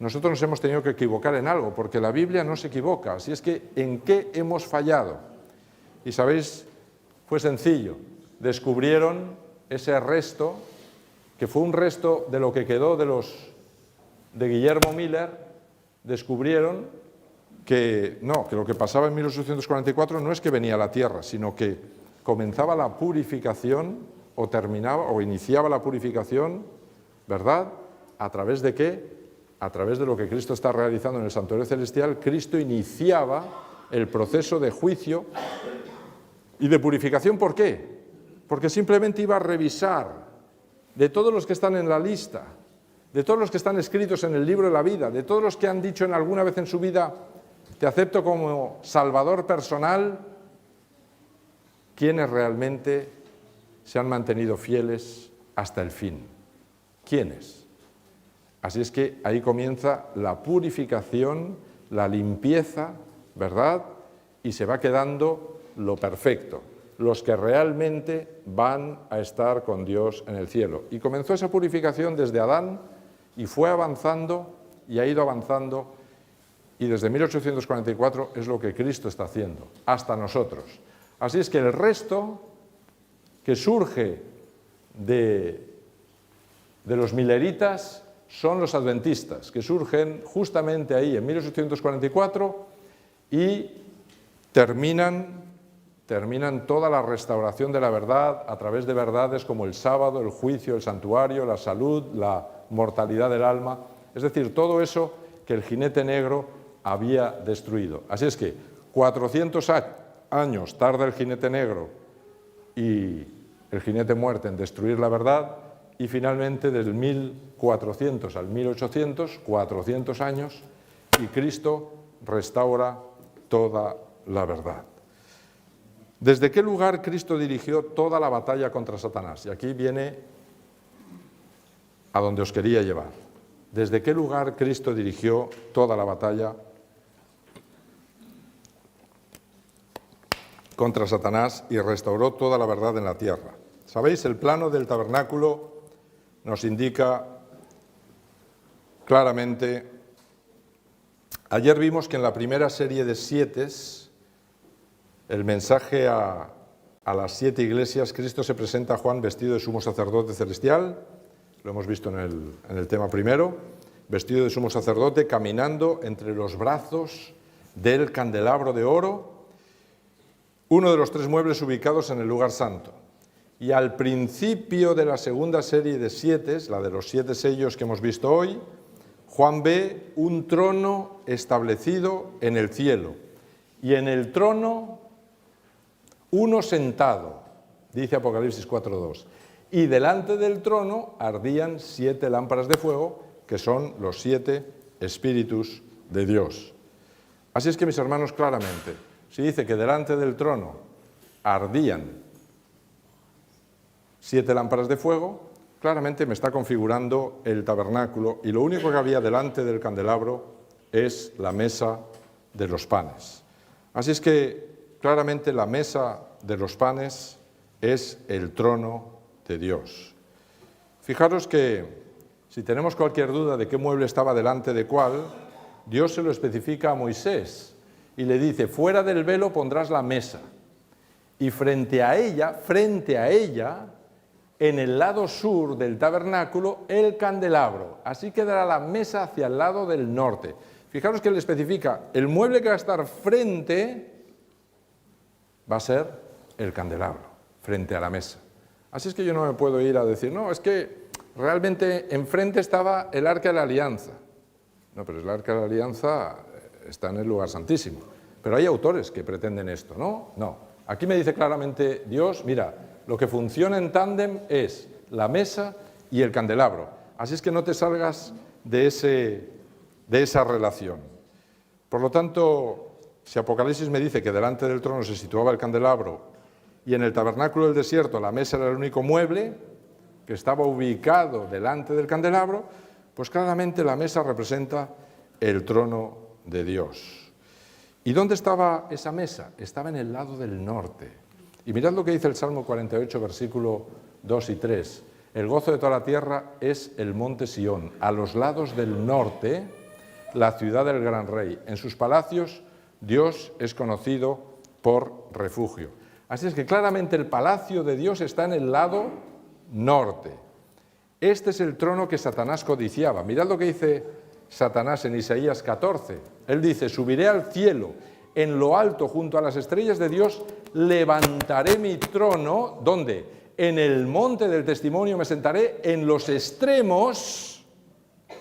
nosotros nos hemos tenido que equivocar en algo, porque la Biblia no se equivoca. Así es que, ¿en qué hemos fallado? Y sabéis, fue sencillo. Descubrieron ese resto, que fue un resto de lo que quedó de Guillermo Miller. Descubrieron que lo que pasaba en 1844 no es que venía a la tierra, sino que comenzaba la purificación o terminaba o iniciaba la purificación, ¿verdad? ¿A través de qué? A través de lo que Cristo está realizando en el santuario celestial. Cristo iniciaba el proceso de juicio y de purificación. ¿Por qué? Porque simplemente iba a revisar de todos los que están en la lista, de todos los que están escritos en el libro de la vida, de todos los que han dicho en alguna vez en su vida, te acepto como Salvador personal, ¿quiénes realmente se han mantenido fieles hasta el fin? ¿Quiénes? Así es que ahí comienza la purificación, la limpieza, ¿verdad? Y se va quedando lo perfecto, los que realmente van a estar con Dios en el cielo. Y comenzó esa purificación desde Adán y fue avanzando y ha ido avanzando, y desde 1844 es lo que Cristo está haciendo, hasta nosotros. Así es que el resto que surge de los mileritas son los adventistas, que surgen justamente ahí en 1844 y terminan toda la restauración de la verdad a través de verdades como el sábado, el juicio, el santuario, la salud, la mortalidad del alma, es decir, todo eso que el jinete negro había destruido. Así es que 400 años tarda el jinete negro y el jinete muerte en destruir la verdad, y finalmente del 1400 al 1800, 400 años, y Cristo restaura toda la verdad. ¿Desde qué lugar Cristo dirigió toda la batalla contra Satanás? Y aquí viene a donde os quería llevar. ¿Desde qué lugar Cristo dirigió toda la batalla contra Satanás y restauró toda la verdad en la tierra? ¿Sabéis? El plano del tabernáculo nos indica claramente. Ayer vimos que en la primera serie de 7, el mensaje a las 7 iglesias, Cristo se presenta a Juan vestido de sumo sacerdote celestial, lo hemos visto en el tema primero, vestido de sumo sacerdote, caminando entre los brazos del candelabro de oro, uno de los 3 muebles ubicados en el lugar santo. Y al principio de la segunda serie de 7, la de los 7 sellos que hemos visto hoy, Juan ve un trono establecido en el cielo. Y en el trono, uno sentado, dice Apocalipsis 4:2. Y delante del trono ardían 7 lámparas de fuego, que son los 7 espíritus de Dios. Así es que, mis hermanos, claramente, si dice que delante del trono ardían 7 lámparas de fuego, claramente me está configurando el tabernáculo, y lo único que había delante del candelabro es la mesa de los panes. Así es que claramente la mesa de los panes es el trono de Dios. Fijaros que si tenemos cualquier duda de qué mueble estaba delante de cuál, Dios se lo especifica a Moisés y le dice, fuera del velo pondrás la mesa y frente a ella, en el lado sur del tabernáculo, el candelabro. Así quedará la mesa hacia el lado del norte. Fijaros que le especifica, el mueble que va a estar frente va a ser el candelabro, frente a la mesa. Así es que yo no me puedo ir a decir, no, es que realmente enfrente estaba el Arca de la Alianza. No, pero el Arca de la Alianza está en el lugar santísimo. Pero hay autores que pretenden esto, ¿no? No. Aquí me dice claramente Dios, mira, lo que funciona en tándem es la mesa y el candelabro. Así es que no te salgas de esa relación. Por lo tanto, si Apocalipsis me dice que delante del trono se situaba el candelabro y en el tabernáculo del desierto la mesa era el único mueble que estaba ubicado delante del candelabro, pues claramente la mesa representa el trono de Dios. ¿Y dónde estaba esa mesa? Estaba en el lado del norte. Y mirad lo que dice el Salmo 48, versículo 2 y 3. El gozo de toda la tierra es el monte Sión, a los lados del norte, la ciudad del gran rey. En sus palacios Dios es conocido por refugio. Así es que claramente el palacio de Dios está en el lado norte. Este es el trono que Satanás codiciaba. Mirad lo que dice Satanás en Isaías 14. Él dice, subiré al cielo, en lo alto junto a las estrellas de Dios, levantaré mi trono, ¿dónde? En el monte del testimonio me sentaré en los extremos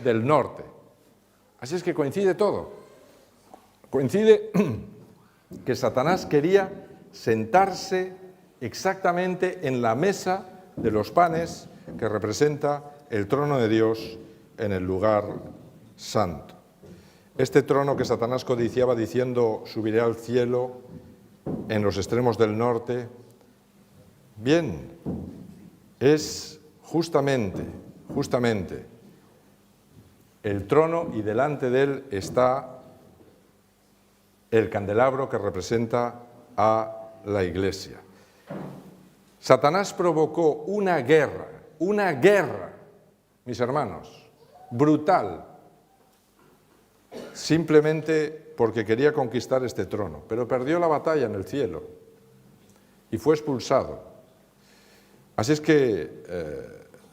del norte. Así es que coincide todo. Coincide que Satanás quería sentarse exactamente en la mesa de los panes que representa el trono de Dios en el lugar santo. Este trono que Satanás codiciaba diciendo, subiré al cielo en los extremos del norte, bien, es justamente el trono y delante de él está el candelabro que representa a la Iglesia. Satanás provocó una guerra, mis hermanos, brutal, simplemente porque quería conquistar este trono, pero perdió la batalla en el cielo y fue expulsado. Así es que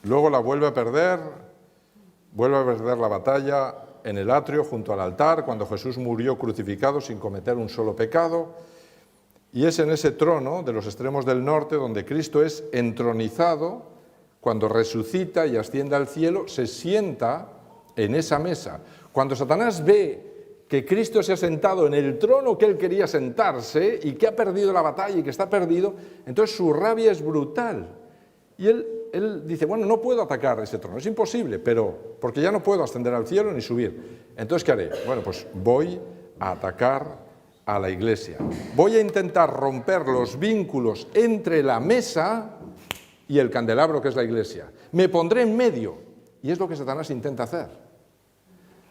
luego la vuelve a perder la batalla en el atrio junto al altar, cuando Jesús murió crucificado sin cometer un solo pecado, y es en ese trono de los extremos del norte donde Cristo es entronizado, cuando resucita y asciende al cielo, se sienta en esa mesa. Cuando Satanás ve que Cristo se ha sentado en el trono que él quería sentarse y que ha perdido la batalla y que está perdido, entonces su rabia es brutal. Y él dice, bueno, no puedo atacar ese trono, es imposible, porque ya no puedo ascender al cielo ni subir. Entonces, ¿qué haré? Bueno, pues voy a atacar a la Iglesia. Voy a intentar romper los vínculos entre la mesa y el candelabro que es la Iglesia. Me pondré en medio, y es lo que Satanás intenta hacer.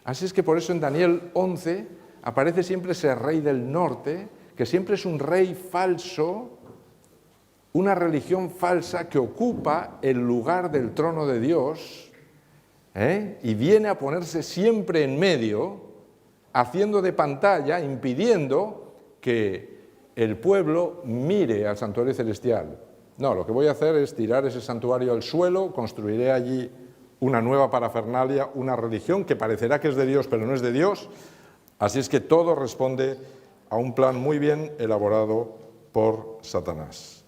Así es que por eso en Daniel 11 aparece siempre ese rey del norte, que siempre es un rey falso, una religión falsa que ocupa el lugar del trono de Dios, y viene a ponerse siempre en medio, haciendo de pantalla, impidiendo que el pueblo mire al santuario celestial. No, lo que voy a hacer es tirar ese santuario al suelo, construiré allí una nueva parafernalia, una religión que parecerá que es de Dios, pero no es de Dios. Así es que todo responde a un plan muy bien elaborado por Satanás.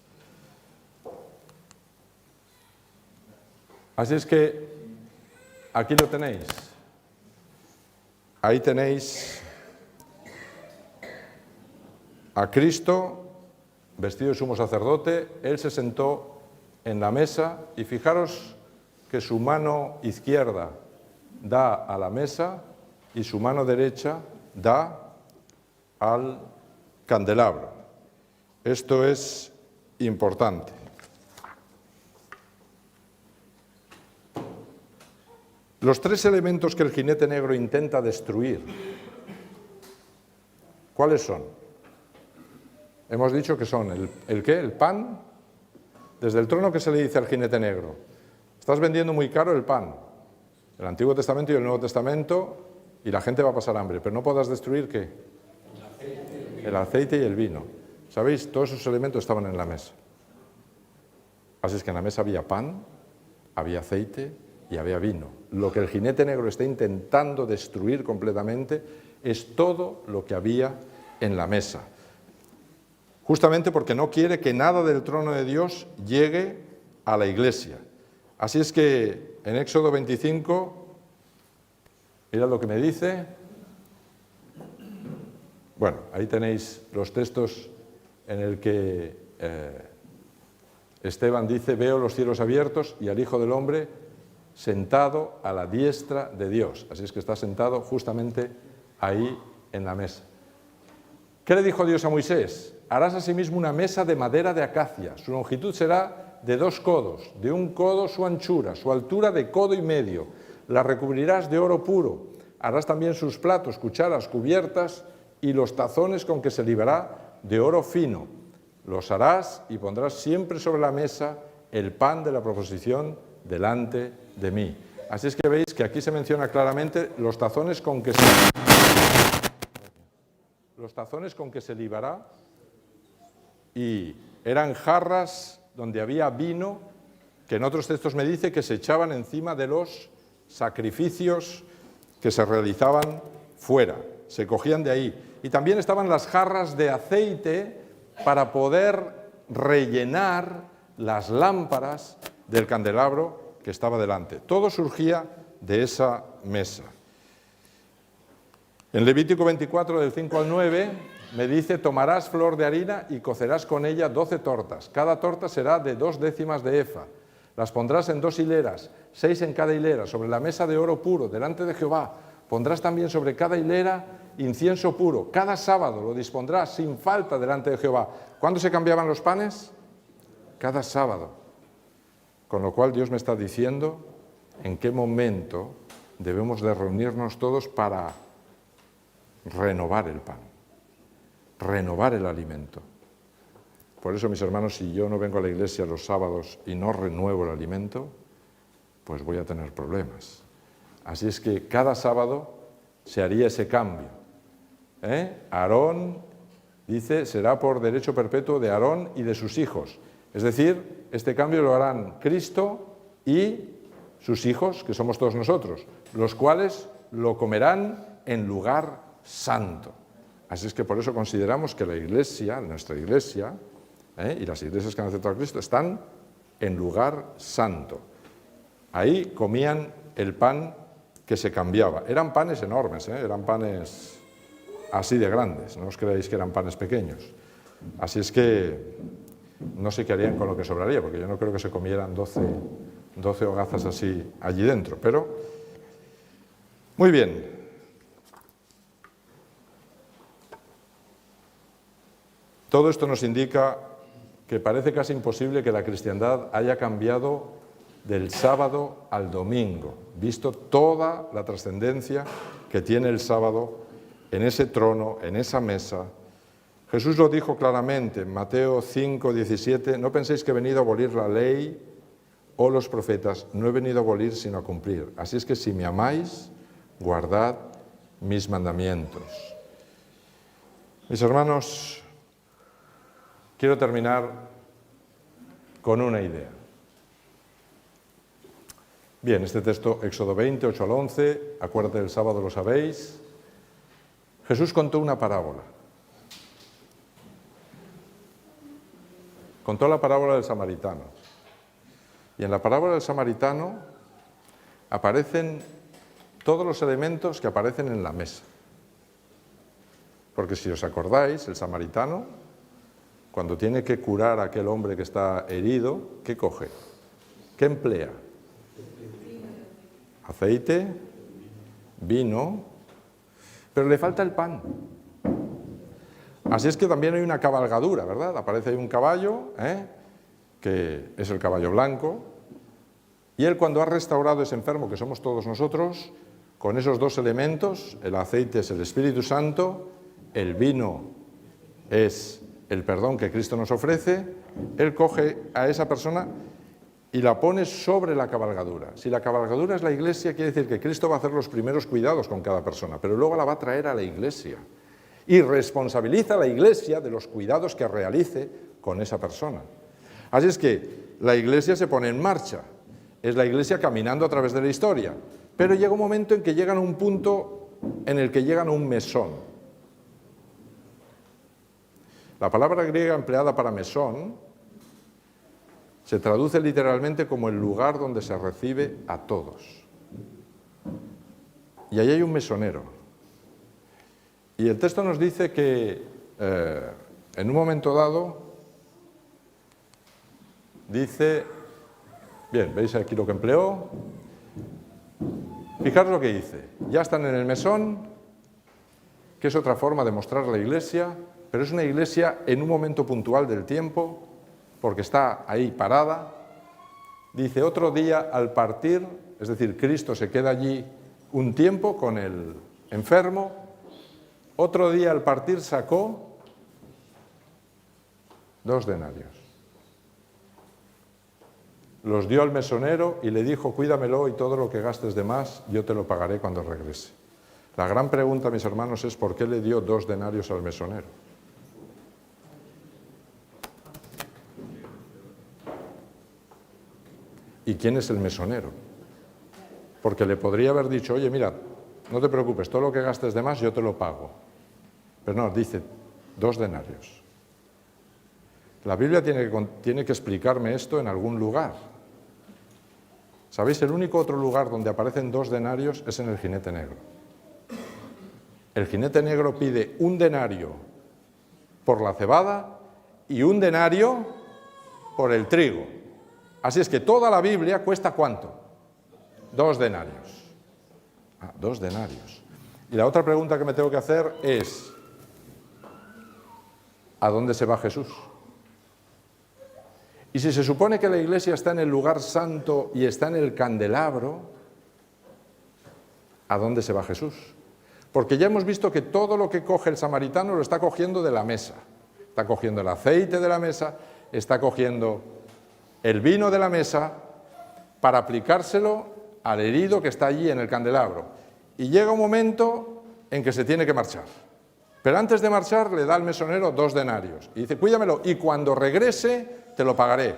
Así es que aquí lo tenéis. Ahí tenéis a Cristo vestido de sumo sacerdote. Él se sentó en la mesa y fijaros que su mano izquierda da a la mesa y su mano derecha da al candelabro. Esto es importante. Los tres elementos que el jinete negro intenta destruir, ¿cuáles son? Hemos dicho que son ¿el qué? El pan. Desde el trono, ¿qué se le dice al jinete negro? Estás vendiendo muy caro el pan, el Antiguo Testamento y el Nuevo Testamento, y la gente va a pasar hambre, pero no podrás destruir, ¿qué? El aceite y el vino. ¿Sabéis? Todos esos elementos estaban en la mesa. Así es que en la mesa había pan, había aceite y había vino. Lo que el jinete negro está intentando destruir completamente es todo lo que había en la mesa. Justamente porque no quiere que nada del trono de Dios llegue a la iglesia. Así es que en Éxodo 25, mirad lo que me dice. Bueno, ahí tenéis los textos en el que Esteban dice: veo los cielos abiertos y al Hijo del Hombre sentado a la diestra de Dios. Así es que está sentado justamente ahí en la mesa. ¿Qué le dijo Dios a Moisés? Harás asimismo una mesa de madera de acacia. Su longitud será de 2 codos, de 1 codo su anchura, su altura de codo y medio. La recubrirás de oro puro. Harás también sus platos, cucharas, cubiertas y los tazones con que se libará de oro fino. Los harás y pondrás siempre sobre la mesa el pan de la proposición delante de mí. Así es que veis que aquí se menciona claramente los tazones con que se libará, y eran jarras donde había vino, que en otros textos me dice que se echaban encima de los sacrificios que se realizaban fuera, se cogían de ahí. Y también estaban las jarras de aceite para poder rellenar las lámparas del candelabro que estaba delante. Todo surgía de esa mesa. En Levítico 24, del 5 al 9, me dice: tomarás flor de harina y cocerás con ella 12 tortas. Cada torta será de 2 décimas de efa. Las pondrás en 2 hileras, 6 en cada hilera, sobre la mesa de oro puro, delante de Jehová. Pondrás también sobre cada hilera incienso puro. Cada sábado lo dispondrás sin falta delante de Jehová. ¿Cuándo se cambiaban los panes? Cada sábado. Con lo cual Dios me está diciendo en qué momento debemos de reunirnos todos para renovar el pan, renovar el alimento. Por eso, mis hermanos, si yo no vengo a la iglesia los sábados y no renuevo el alimento, pues voy a tener problemas. Así es que cada sábado se haría ese cambio. Aarón, dice, será por derecho perpetuo de Aarón y de sus hijos. Es decir, este cambio lo harán Cristo y sus hijos, que somos todos nosotros, los cuales lo comerán en lugar santo. Así es que por eso consideramos que la iglesia, nuestra iglesia, y las iglesias que han aceptado a Cristo, están en lugar santo. Ahí comían el pan que se cambiaba. Eran panes enormes, eran panes así de grandes, no os creáis que eran panes pequeños. Así es que no sé qué harían con lo que sobraría, porque yo no creo que se comieran 12 hogazas así allí dentro, pero muy bien. Todo esto nos indica que parece casi imposible que la cristiandad haya cambiado del sábado al domingo, visto toda la trascendencia que tiene el sábado en ese trono, en esa mesa. Jesús lo dijo claramente en Mateo 5, 17, no penséis que he venido a abolir la ley o los profetas, no he venido a abolir sino a cumplir. Así es que si me amáis, guardad mis mandamientos. Mis hermanos, quiero terminar con una idea. Bien, este texto, Éxodo 20, 8 al 11, acuérdate del sábado, lo sabéis. Jesús contó una parábola. Contó la parábola del samaritano. Y en la parábola del samaritano aparecen todos los elementos que aparecen en la mesa. Porque si os acordáis, el samaritano, cuando tiene que curar a aquel hombre que está herido, ¿qué coge? ¿Qué emplea? Aceite, vino, pero le falta el pan. Así es que también hay una cabalgadura, ¿verdad? Aparece ahí un caballo, que es el caballo blanco, y él, cuando ha restaurado a ese enfermo, que somos todos nosotros, con esos 2 elementos, el aceite es el Espíritu Santo, el vino es el perdón que Cristo nos ofrece, él coge a esa persona y la pone sobre la cabalgadura. Si la cabalgadura es la iglesia, quiere decir que Cristo va a hacer los primeros cuidados con cada persona, pero luego la va a traer a la iglesia y responsabiliza a la iglesia de los cuidados que realice con esa persona. Así es que la iglesia se pone en marcha, es la iglesia caminando a través de la historia, pero llega un momento en que llegan a un punto en el que llegan a un mesón. La palabra griega empleada para mesón se traduce literalmente como el lugar donde se recibe a todos. Y ahí hay un mesonero. Y el texto nos dice que en un momento dado, dice, bien, veis aquí lo que empleó, fijaros lo que dice, ya están en el mesón, que es otra forma de mostrar la iglesia, pero es una iglesia en un momento puntual del tiempo, porque está ahí parada. Dice, otro día al partir, es decir, Cristo se queda allí un tiempo con el enfermo, otro día al partir sacó 2 denarios. Los dio al mesonero y le dijo, cuídamelo y todo lo que gastes de más, yo te lo pagaré cuando regrese. La gran pregunta, mis hermanos, es ¿por qué le dio 2 denarios al mesonero? ¿Y quién es el mesonero? Porque le podría haber dicho, oye, mira, no te preocupes, todo lo que gastes de más yo te lo pago. Pero no, dice 2 denarios. La Biblia tiene que explicarme esto en algún lugar. ¿Sabéis? El único otro lugar donde aparecen 2 denarios es en el jinete negro. El jinete negro pide 1 denario por la cebada y 1 denario por el trigo. Así es que toda la Biblia cuesta ¿cuánto? 2 denarios. 2 denarios. Y la otra pregunta que me tengo que hacer es, ¿a dónde se va Jesús? Y si se supone que la iglesia está en el lugar santo y está en el candelabro, ¿a dónde se va Jesús? Porque ya hemos visto que todo lo que coge el samaritano lo está cogiendo de la mesa. Está cogiendo el aceite de la mesa, está cogiendo el vino de la mesa para aplicárselo al herido que está allí en el candelabro. Y llega un momento en que se tiene que marchar. Pero antes de marchar le da al mesonero 2 denarios. Y dice, cuídamelo, y cuando regrese te lo pagaré.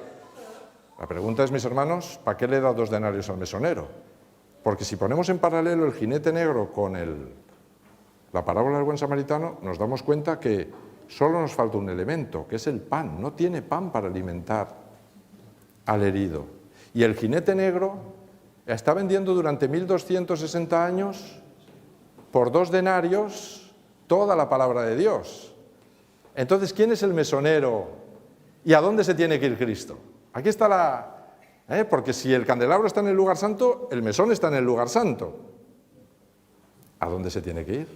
La pregunta es, mis hermanos, ¿para qué le da 2 denarios al mesonero? Porque si ponemos en paralelo el jinete negro con la parábola del buen samaritano, nos damos cuenta que solo nos falta un elemento, que es el pan. No tiene pan para alimentar al herido. Y el jinete negro está vendiendo durante 1260 años por 2 denarios toda la palabra de Dios. Entonces, ¿quién es el mesonero y a dónde se tiene que ir Cristo? Aquí está porque si el candelabro está en el lugar santo, el mesón está en el lugar santo. ¿A dónde se tiene que ir?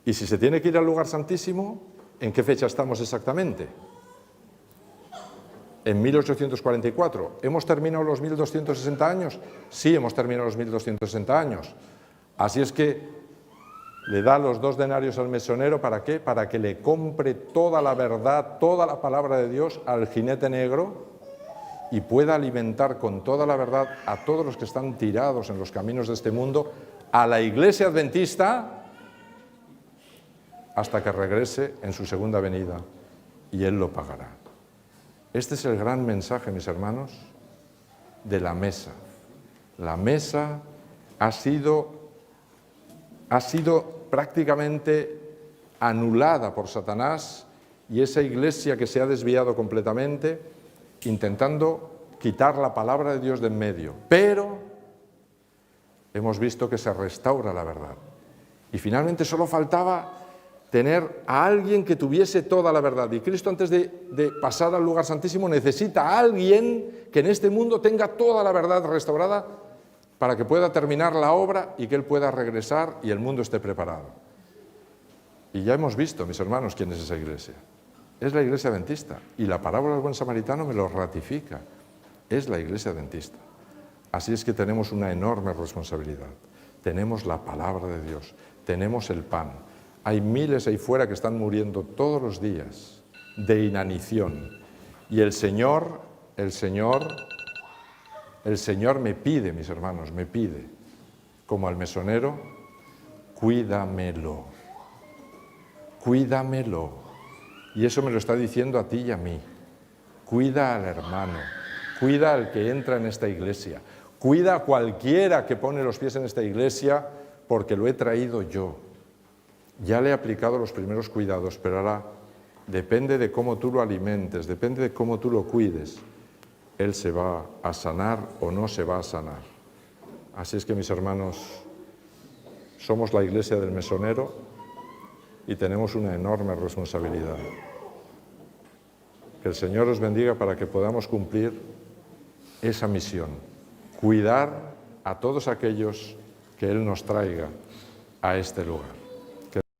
Y si se tiene que ir al lugar santísimo, ¿en qué fecha estamos exactamente? En 1844. ¿Hemos terminado los 1260 años? Sí, hemos terminado los 1260 años. Así es que le da los 2 denarios al mesonero, ¿para qué? Para que le compre toda la verdad, toda la palabra de Dios al jinete negro y pueda alimentar con toda la verdad a todos los que están tirados en los caminos de este mundo, a la iglesia adventista, hasta que regrese en su segunda venida y Él lo pagará. Este es el gran mensaje, mis hermanos, de la mesa. La mesa ha sido prácticamente anulada por Satanás y esa iglesia que se ha desviado completamente, intentando quitar la palabra de Dios de en medio. Pero hemos visto que se restaura la verdad. Y finalmente solo faltaba tener a alguien que tuviese toda la verdad. Y Cristo, antes de pasar al lugar santísimo, necesita a alguien que en este mundo tenga toda la verdad restaurada para que pueda terminar la obra y que Él pueda regresar y el mundo esté preparado. Y ya hemos visto, mis hermanos, quién es esa iglesia. Es la iglesia adventista. Y la parábola del buen samaritano me lo ratifica. Es la iglesia adventista. Así es que tenemos una enorme responsabilidad. Tenemos la palabra de Dios. Tenemos el pan. Hay miles ahí fuera que están muriendo todos los días de inanición. Y el Señor el Señor me pide, mis hermanos, me pide, como al mesonero, cuídamelo, cuídamelo. Y eso me lo está diciendo a ti y a mí. Cuida al hermano, cuida al que entra en esta iglesia, cuida a cualquiera que pone los pies en esta iglesia, porque lo he traído yo. Ya le he aplicado los primeros cuidados, pero ahora depende de cómo tú lo alimentes, depende de cómo tú lo cuides. Él se va a sanar o no se va a sanar. Así es que, mis hermanos, somos la iglesia del mesonero y tenemos una enorme responsabilidad. Que el Señor os bendiga para que podamos cumplir esa misión, cuidar a todos aquellos que Él nos traiga a este lugar.